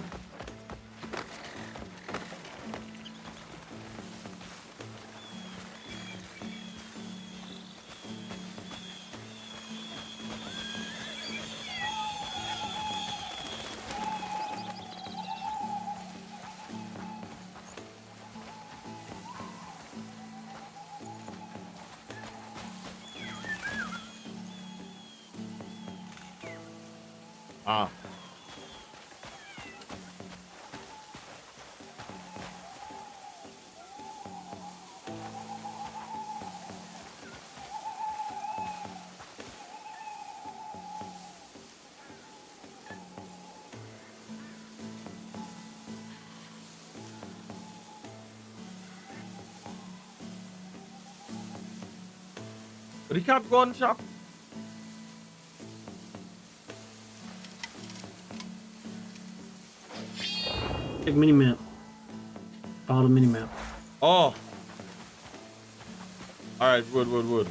but the cat gone shop. Take mini map. Follow the mini map. Oh. Alright, wood.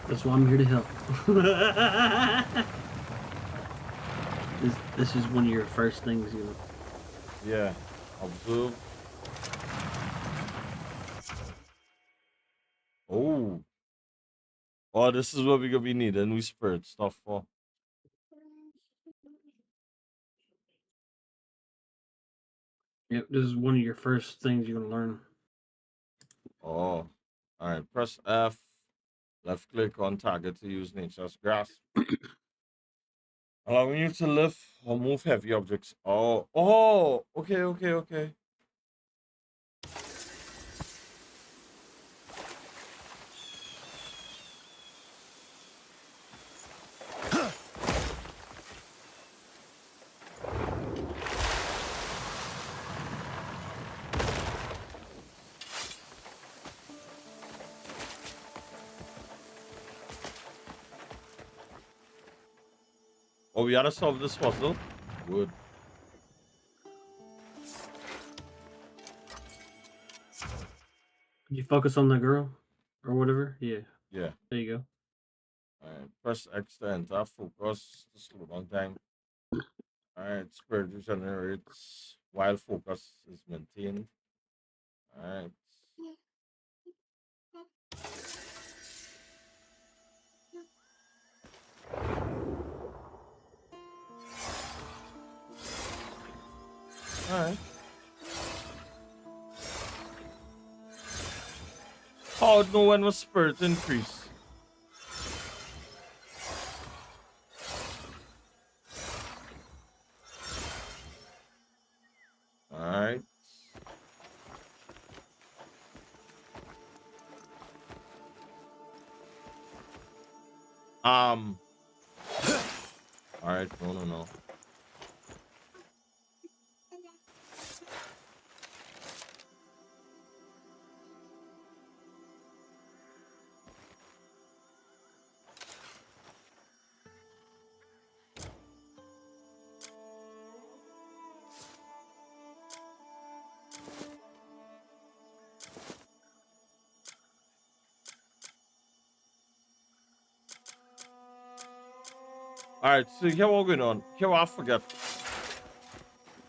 That's why I'm here to help. This is one of your first things, you know. Yeah. Observe. Oh. Oh, this is what we're gonna be needing new spirit stuff for. Yep, this is one of your first things you're gonna learn. Oh. Alright, press F. Left click on target to use nature's grasp. Allowing you to lift or move heavy objects. Oh, okay. Oh, we gotta solve this puzzle. Good. Did you focus on that girl? Or whatever? Yeah. Yeah. There you go. Alright, press X to enter. Focus to slow down time. Alright, spirit regenerates while focus is maintained. Alright. Alright. How would know when was spirit increase? Alright. Alright, no. Alright, so here what going on. Here what I forget.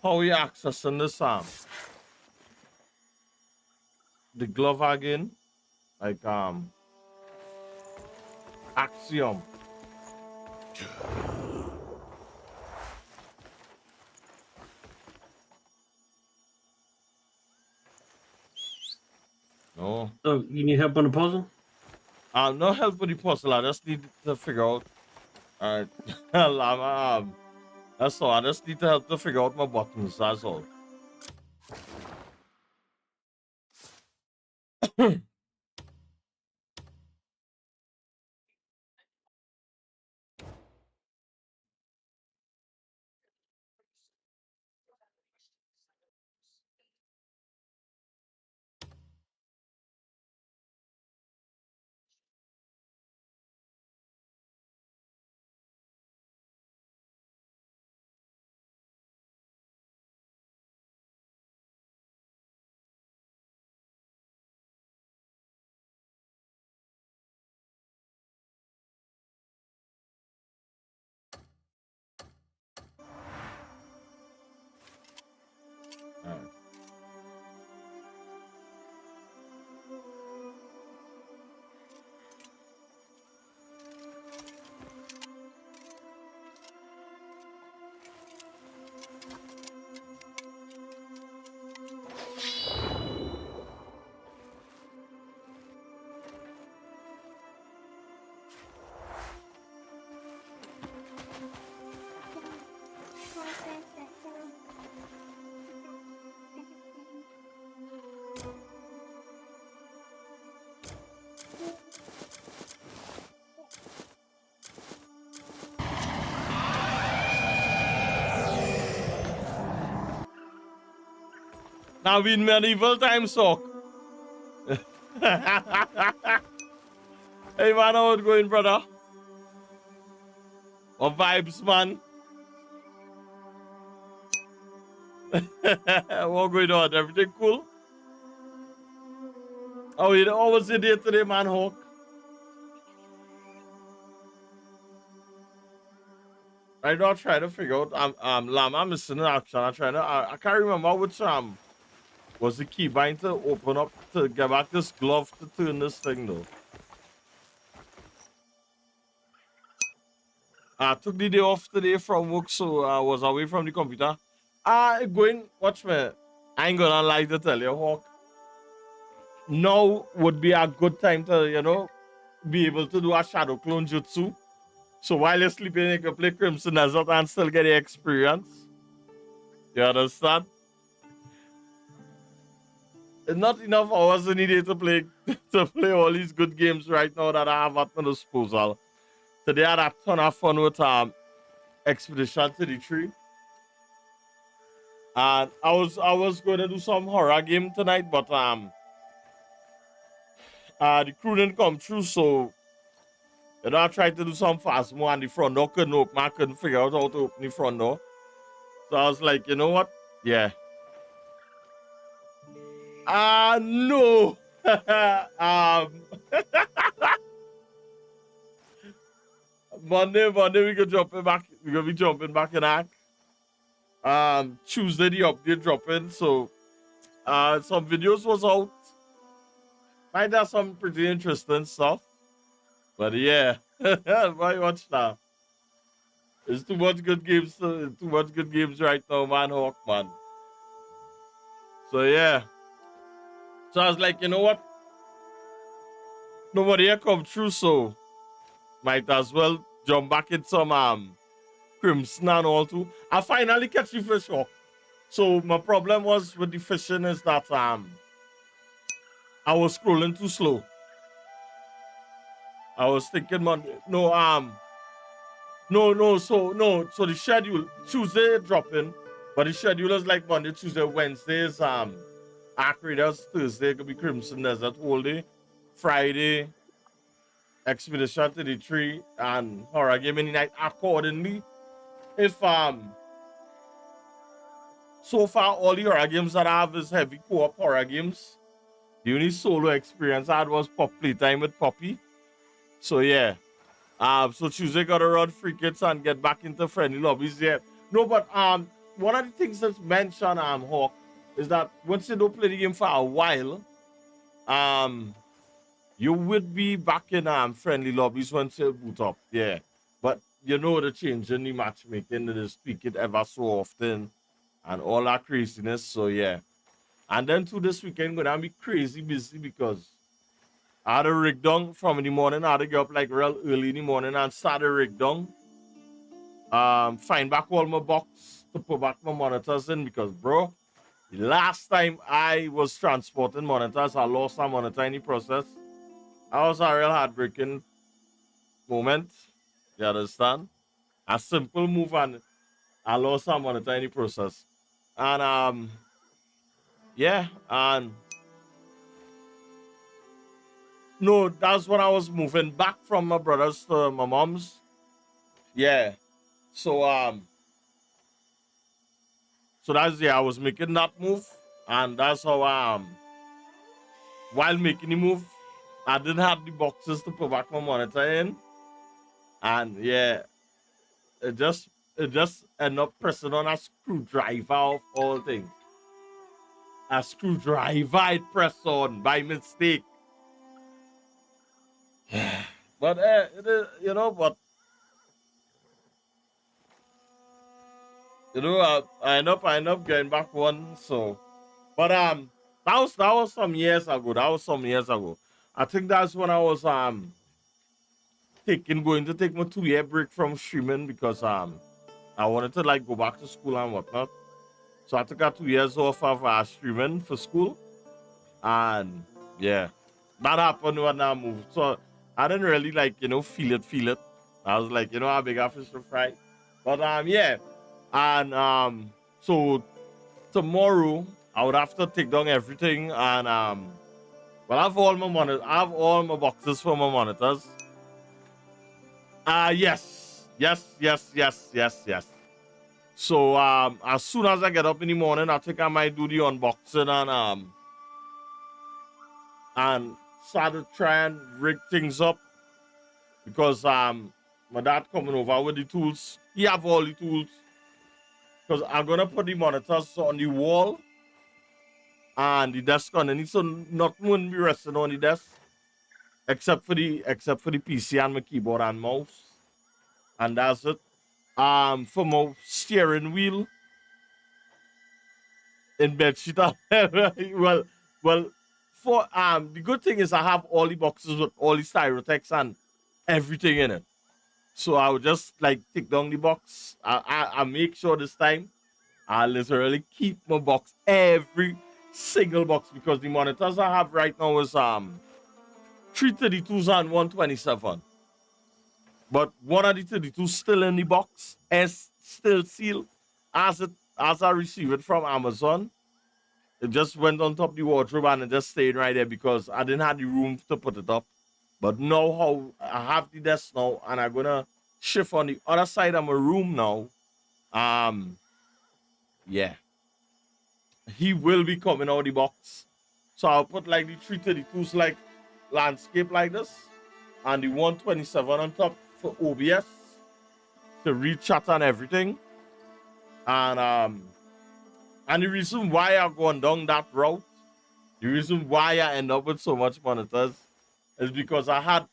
How we accessing this the glove again. Like axiom. No. So you need help on the puzzle? No help with the puzzle. I just need to figure out. Alright. That's all. I just need to help to figure out my buttons. That's all. Alright. Now we in medieval times, Sock. Hey man, how it going, brother? What vibes, man? What going on? Everything cool? Oh, you always in there today, man, Hawk. Right now, I'm trying to figure out. I'm missing in action. I can't remember which was the key bind to open up to get back this glove to turn this thing though. I took the day off today from work, so I was away from the computer. Going, watch me. I ain't gonna lie to tell you, Hawk. Now would be a good time to, be able to do a shadow clone jutsu. So while you're sleeping, you can play Crimson Desert and still get the experience. You understand? It's not enough hours in the day to play all these good games right now that I have at my disposal. Today I had a ton of fun with Expedition to the Tree. And I was going to do some horror game tonight, but the crew didn't come through, so I tried to do some fast more and the front door couldn't open. I couldn't figure out how to open the front door. So I was like, you know what? Yeah. No. Monday we can jump back. We're gonna be jumping back in act. Tuesday the update dropping, so some videos was out. Might have some pretty interesting stuff. But yeah, why watch now? There's too much good games, right now, man. Hawk, man. So yeah. So I was like, you know what? Nobody here come through, so might as well jump back in some crimson and all too. I finally catch the fish, Hawk. So my problem was with the fishing is that I was scrolling too slow. I was thinking, so the schedule Tuesday dropping, but the schedule is like Monday, Tuesday, Wednesdays, Ark Raiders, Thursday could be Crimson Desert whole day, Friday, Expedition 33 and Horror Game in the night accordingly. If so far all the horror games that I have is heavy co-op horror games. The only solo experience I had was playtime with Poppy. So yeah. So Tuesday gotta run free kits and get back into friendly lobbies. Yeah. No, but one of the things that's mentioned Hawk is that once you don't play the game for a while, you would be back in friendly lobbies once you boot up. Yeah. But you know the change in the matchmaking, they speak it ever so often and all that craziness. So yeah. And then to this weekend gonna be crazy busy because I had a rig down from in the morning. I had to get up like real early in the morning and start the rig down. Find back all my box to put back my monitors in because, bro, the last time I was transporting monitors, I lost a monitor in the process. That was a real heartbreaking moment. You understand? A simple move and I lost a monitor in the process. And yeah, and no, that's when I was moving back from my brother's to my mom's. Yeah. So that's I was making that move, and that's how while making the move, I didn't have the boxes to put back my monitor in. And yeah, it just ended up pressing on a screwdriver of all things. A screwdriver I pressed on by mistake. But it is, I end up getting back one. So, but that was some years ago. I think that's when I was going to take my 2-year break from streaming because I wanted to like go back to school and whatnot. So I took 2 years off of streaming for school, and yeah, that happened when I moved. So I didn't really feel it. I was like, how big a fish to fry. But yeah. And so tomorrow I would have to take down everything and I have all my boxes for my monitors. Yes. So as soon as I get up in the morning, I think I might do the unboxing and start to try and rig things up because my dad coming over with the tools. He have all the tools. Because I'm gonna put the monitors on the wall and the desk underneath, so nothing wouldn't be resting on the desk except for the PC and my keyboard and mouse, and that's it. For my steering wheel in bedsheet, well, for the good thing is I have all the boxes with all the Styrotex and everything in it. So I would just take down the box. I make sure this time I literally keep my box, every single box, because the monitors I have right now is 332s and 127. But one of the 32 still in the box, is still sealed as I receive it from Amazon. It just went on top of the wardrobe and it just stayed right there because I didn't have the room to put it up. But now how I have the desk now and I'm gonna shift on the other side of my room now. Yeah. He will be coming out of the box. So I'll put the 332s landscape like this and the 127 on top for OBS to read chat and everything. And the reason why I'm going down that route, the reason why I end up with so much monitors is because I had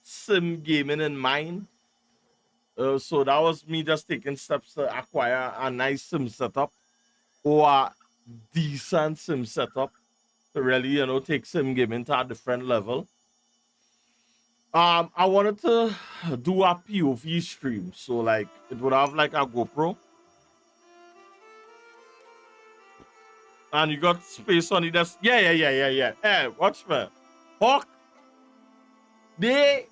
sim gaming in mind. So that was me just taking steps to acquire a nice sim setup or a decent sim setup to really, take sim gaming to a different level. I wanted to do a POV stream, so like it would have like a GoPro, and you got space on it. That's yeah. Hey, watch me, Hawk. They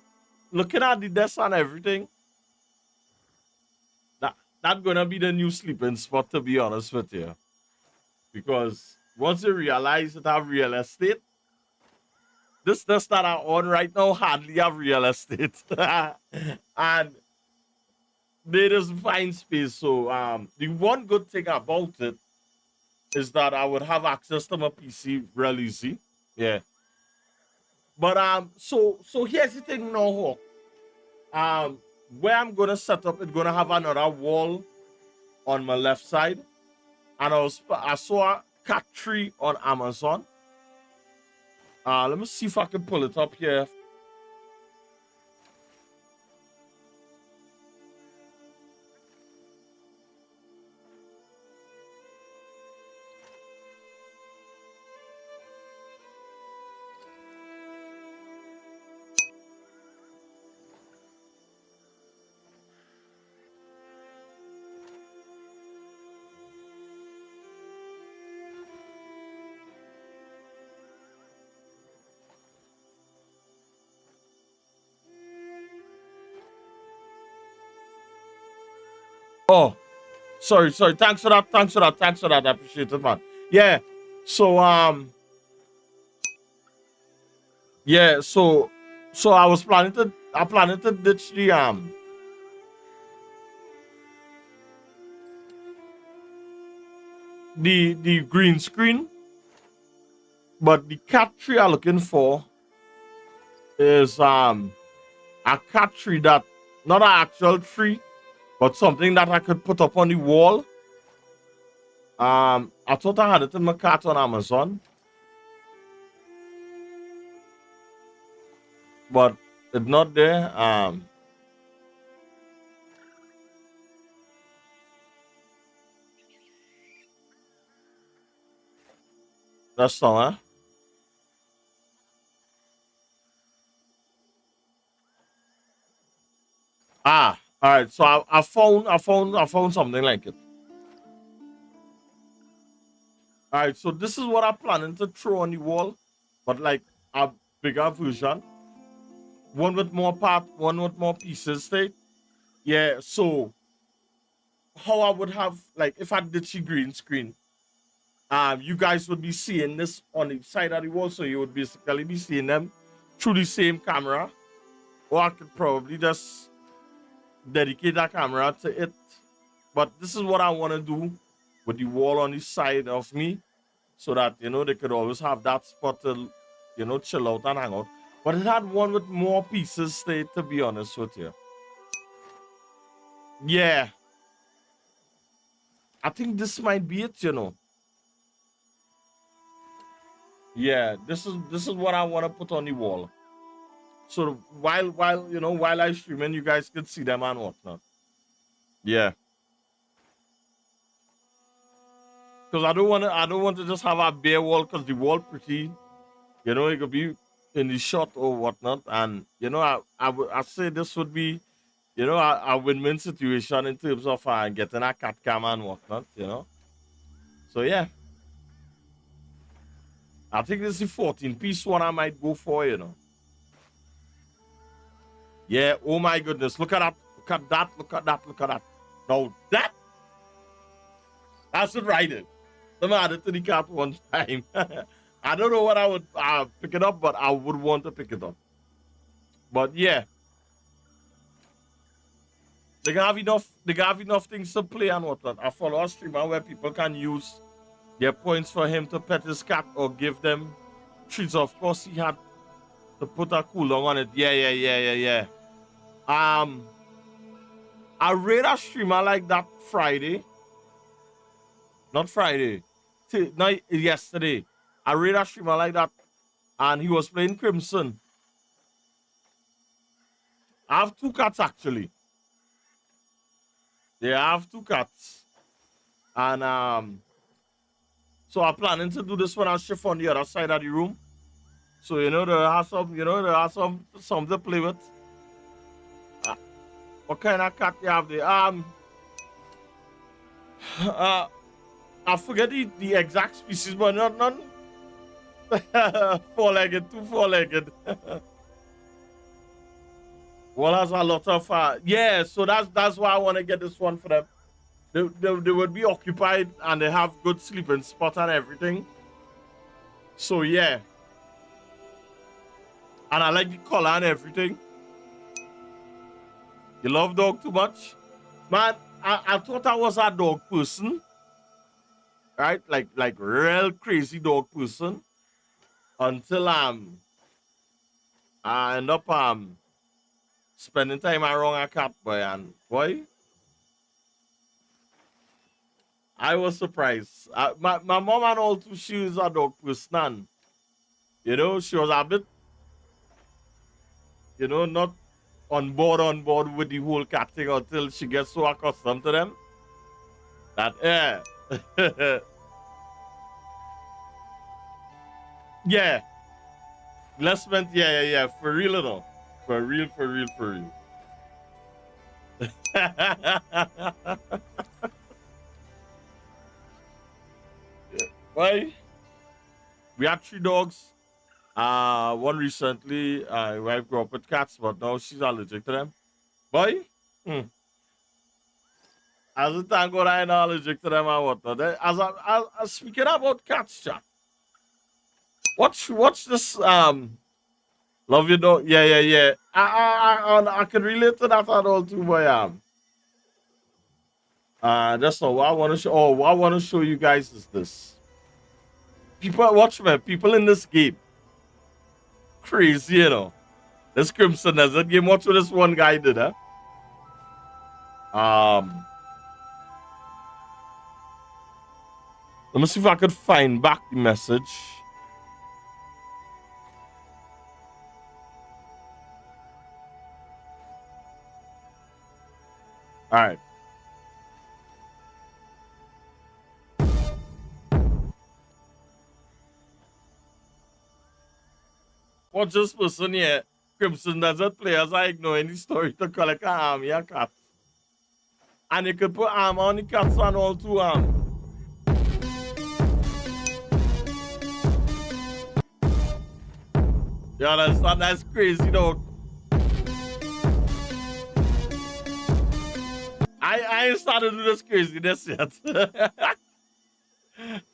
looking at the desk and everything. That's gonna be the new sleeping spot, to be honest with you, because once you realize it have real estate, this desk that I'm on right now hardly have real estate, and they just find space. So the one good thing about it is that I would have access to my PC real easy. Yeah. But so here's the thing now, Hawk. Where I'm gonna set up, it's gonna have another wall on my left side. And I saw a cat tree on Amazon. Let me see if I can pull it up here. Oh, sorry. Thanks for that. I appreciate it, man. Yeah. So yeah. So I planning to ditch the green screen, but the cat tree I'm looking for is a cat tree that not an actual tree, but something that I could put up on the wall. I thought I had it in my cart on Amazon, but it's not there. That's all, huh? All right. So I found something like it. All right. So this is what I'm planning to throw on the wall, but like a bigger version, one with more part, one with more pieces. Stay. Yeah. So how I would have like if I did the green screen, you guys would be seeing this on the side of the wall, so you would basically be seeing them through the same camera, or I could probably just dedicate that camera to it. But this is what I want to do with the wall on the side of me, so that they could always have that spot to chill out and hang out. But it had one with more pieces, stay, to be honest with you. Yeah, I think this might be it. Yeah, this is what I want to put on the wall. So while I streaming, you guys can see them and whatnot. Yeah, because I don't want to just have a bare wall, because the wall pretty. It could be in the shot or whatnot, and I say this would be a win-win situation in terms of getting a cat cam and whatnot. So yeah, I think this is the 14-piece one I might go for. Yeah, oh my goodness. Look at that. Look at that. Look at that. Look at that. Now that's it right there. Let me add it to the cart one time. I don't know what I would pick it up, but I would want to pick it up. But yeah. They have enough things to play and whatnot. I follow a streamer where people can use their points for him to pet his cat or give them treats. Of course, he had to put a cooldown on it. Yeah. I read a streamer like that Friday, Not Friday. Not yesterday. I read a streamer like that, and he was playing Crimson. I have 2 cats actually. Yeah, I have 2 cats, and so I'm planning to do this when I shift on the other side of the room. So they have some, they have some to play with. What kind of cat you have there? I forget the exact species, but not none. 4-legged, 2 4-legged. Well, has a lot of yeah. So that's why I want to get this one for them. They would be occupied and they have good sleeping spot and everything. So yeah. And I like the color and everything. You love dog too much? Man, I thought I was a dog person. Right? Like real crazy dog person. Until I end up spending time around a cat boy, and boy, I was surprised. My mom and all too, she was a dog person. And, she was a bit, not on board with the whole cat thing until she gets so accustomed to them. That, yeah. Yeah. Less meant, yeah. For real, though. For real. Why? We had 3 dogs. One recently, my wife grew up with cats, but now she's allergic to them. Boy, as a time go, I'm allergic to them and whatnot. As speaking about cats, chat. Watch this. Love your dog. Yeah. I can relate to that at all too, boy. That's not what I want to show. Oh, what I want to show you guys is this. People, watch me. People in this game, crazy. This Crimson Desert game. Watch what this one guy did, huh? Let me see if I could find back the message. All right. Watch this person here. Crimson Desert players are ignoring the story to collect an army of cats. And you could put armor on the cats and all too. You understand? That's crazy, dog. I ain't started to do this craziness yet.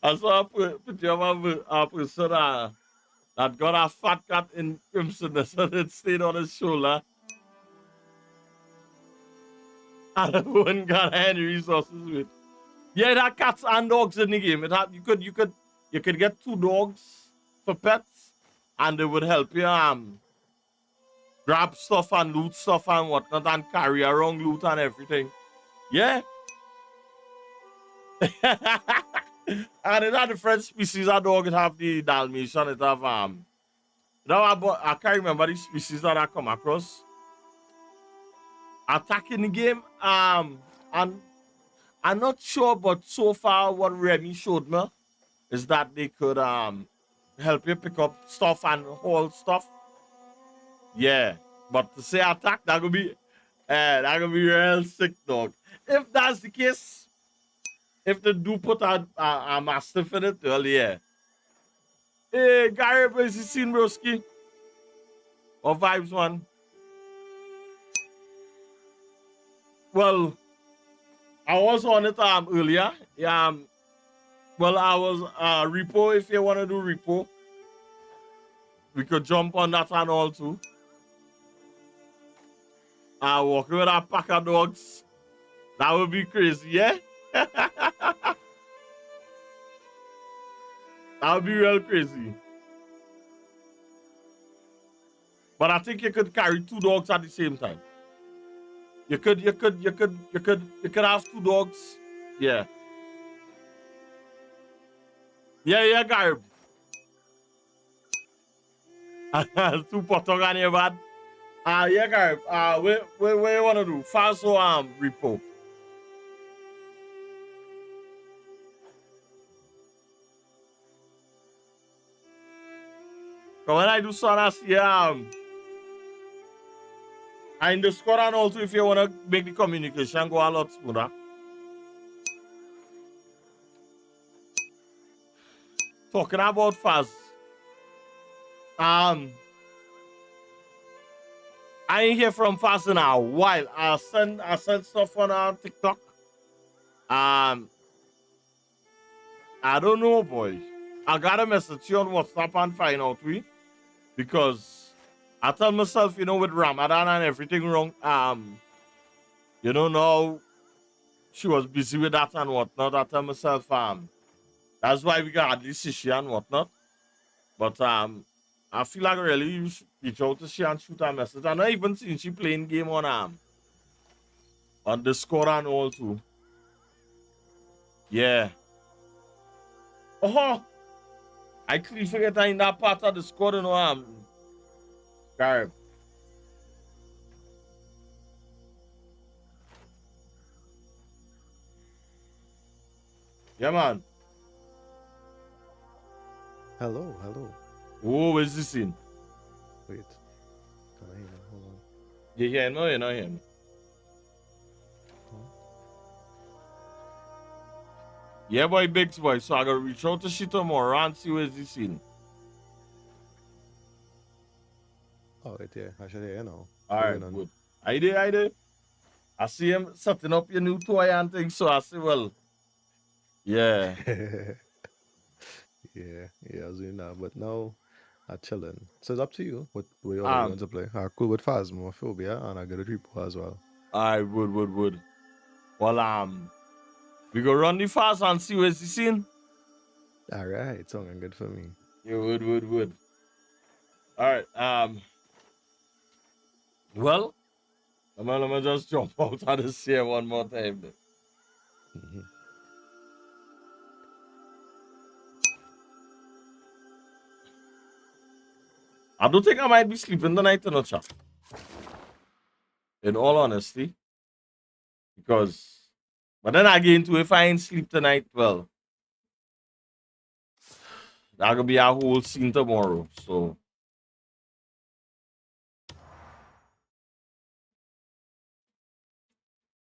I saw a picture of a person that got a fat cat in Crimson Desert and it stayed on his shoulder. And one got any resources with. Yeah, it had cats and dogs in the game. You could get 2 dogs for pets, and they would help you grab stuff and loot stuff and whatnot and carry around loot and everything. Yeah. And it had different species of dog. It have the Dalmatian. It have I can't remember the species that I come across. Attacking the game. And I'm not sure, but so far what Remy showed me is that they could help you pick up stuff and haul stuff. Yeah. But to say attack, that could be real sick, dog. If that's the case, if they do put a mastiff in it, well, yeah. Hey, Gary, is you seen broski? Or vibes one? Well, I was on it earlier. Yeah. Well, I was repo. If you want to do repo, we could jump on that and all too. Walking with a pack of dogs. That would be crazy, yeah? That would be real crazy. But I think you could carry 2 dogs at the same time. You could have 2 dogs. Yeah. Yeah, Garb. Two potong on your bad. Yeah, Garb. What you wanna do? Fast or repo? But when I do son, I see I in the squad and also if you wanna make the communication go a lot smoother. Talking about fast. I ain't hear from Fast in a while. I send stuff on TikTok. I don't know, boy. I got a message on WhatsApp and find out because I tell myself, with Ramadan and everything wrong, now she was busy with that and whatnot. I tell myself, that's why we got this issue and whatnot. But I feel like really you should reach out to she and shoot a message. I not even seen she playing game on Discord and all too. Yeah. Oh, I clearly forget that in that part of the squad, Garb. Yeah, man. Hello. Oh, where's this in? Wait. Can I hear him? Hold on. Yeah, no, you're not him. Yeah, boy, big boy. So I gotta reach out to she tomorrow and see where's this in. Oh, right there. I should hear you now. Alright, good. I did. I see him setting up your new toy and things, so I say, well, yeah. yeah, I was doing that, but now I'm chilling. So it's up to you. What way you want to play? Cool with Phasmophobia, and I got a repo as well. Alright, would. Well, we go run the fast and see where's the scene. Alright, sounding good for me. You would. Alright, well, let me just jump out of this here one more time then. Mm-hmm. I don't think I might be sleeping tonight, chat. In all honesty. But then again, too, if I ain't sleep tonight, well, that gonna be a whole scene tomorrow, so.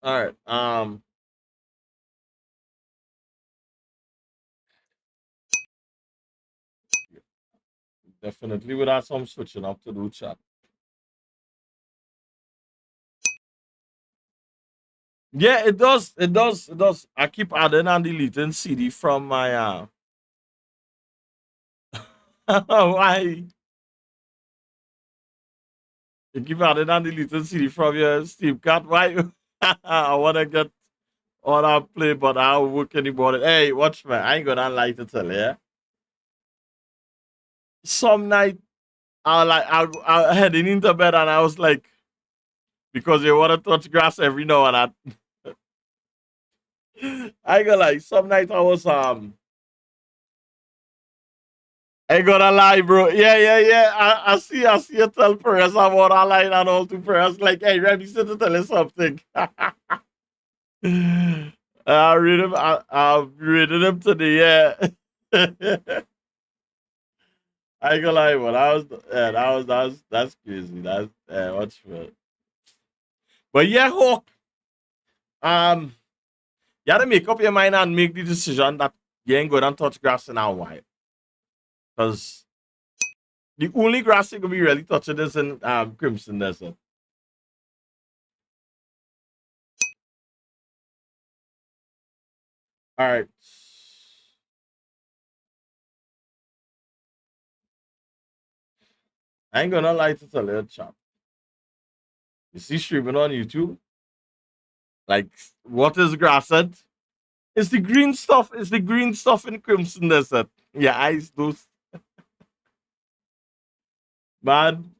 Alright, definitely would have some switching up to do, chat. Yeah, it does. I keep adding and deleting CD from my why? You keep adding and deleting CD from your Steam card. Why? I wanna get all that play, but I don't work anymore. Hey, watch me. I ain't gonna lie to tell you. Yeah? Some night I heading into bed and I was like, because you wanna touch grass every now and then. I ain't gonna lie. Some night I was I ain't gonna lie, bro. Yeah. I see you tell Perez about our line and all to Perez. Like, hey, Remy said to tell you something. I read him. I'm reading him today. Yeah. I ain't gonna lie, but that's crazy. That's what's for. But yeah, Hawk. You gotta make up your mind and make the decision that you ain't gonna touch grass in a while. Because the only grass you're gonna be really touching is in Crimson Desert. Alright. I ain't gonna lie to tell you, chap. You see streaming on YouTube? Like, what is grass at? It's the green stuff. It's the green stuff in Crimson Desert. Yeah, eyes, those. Man,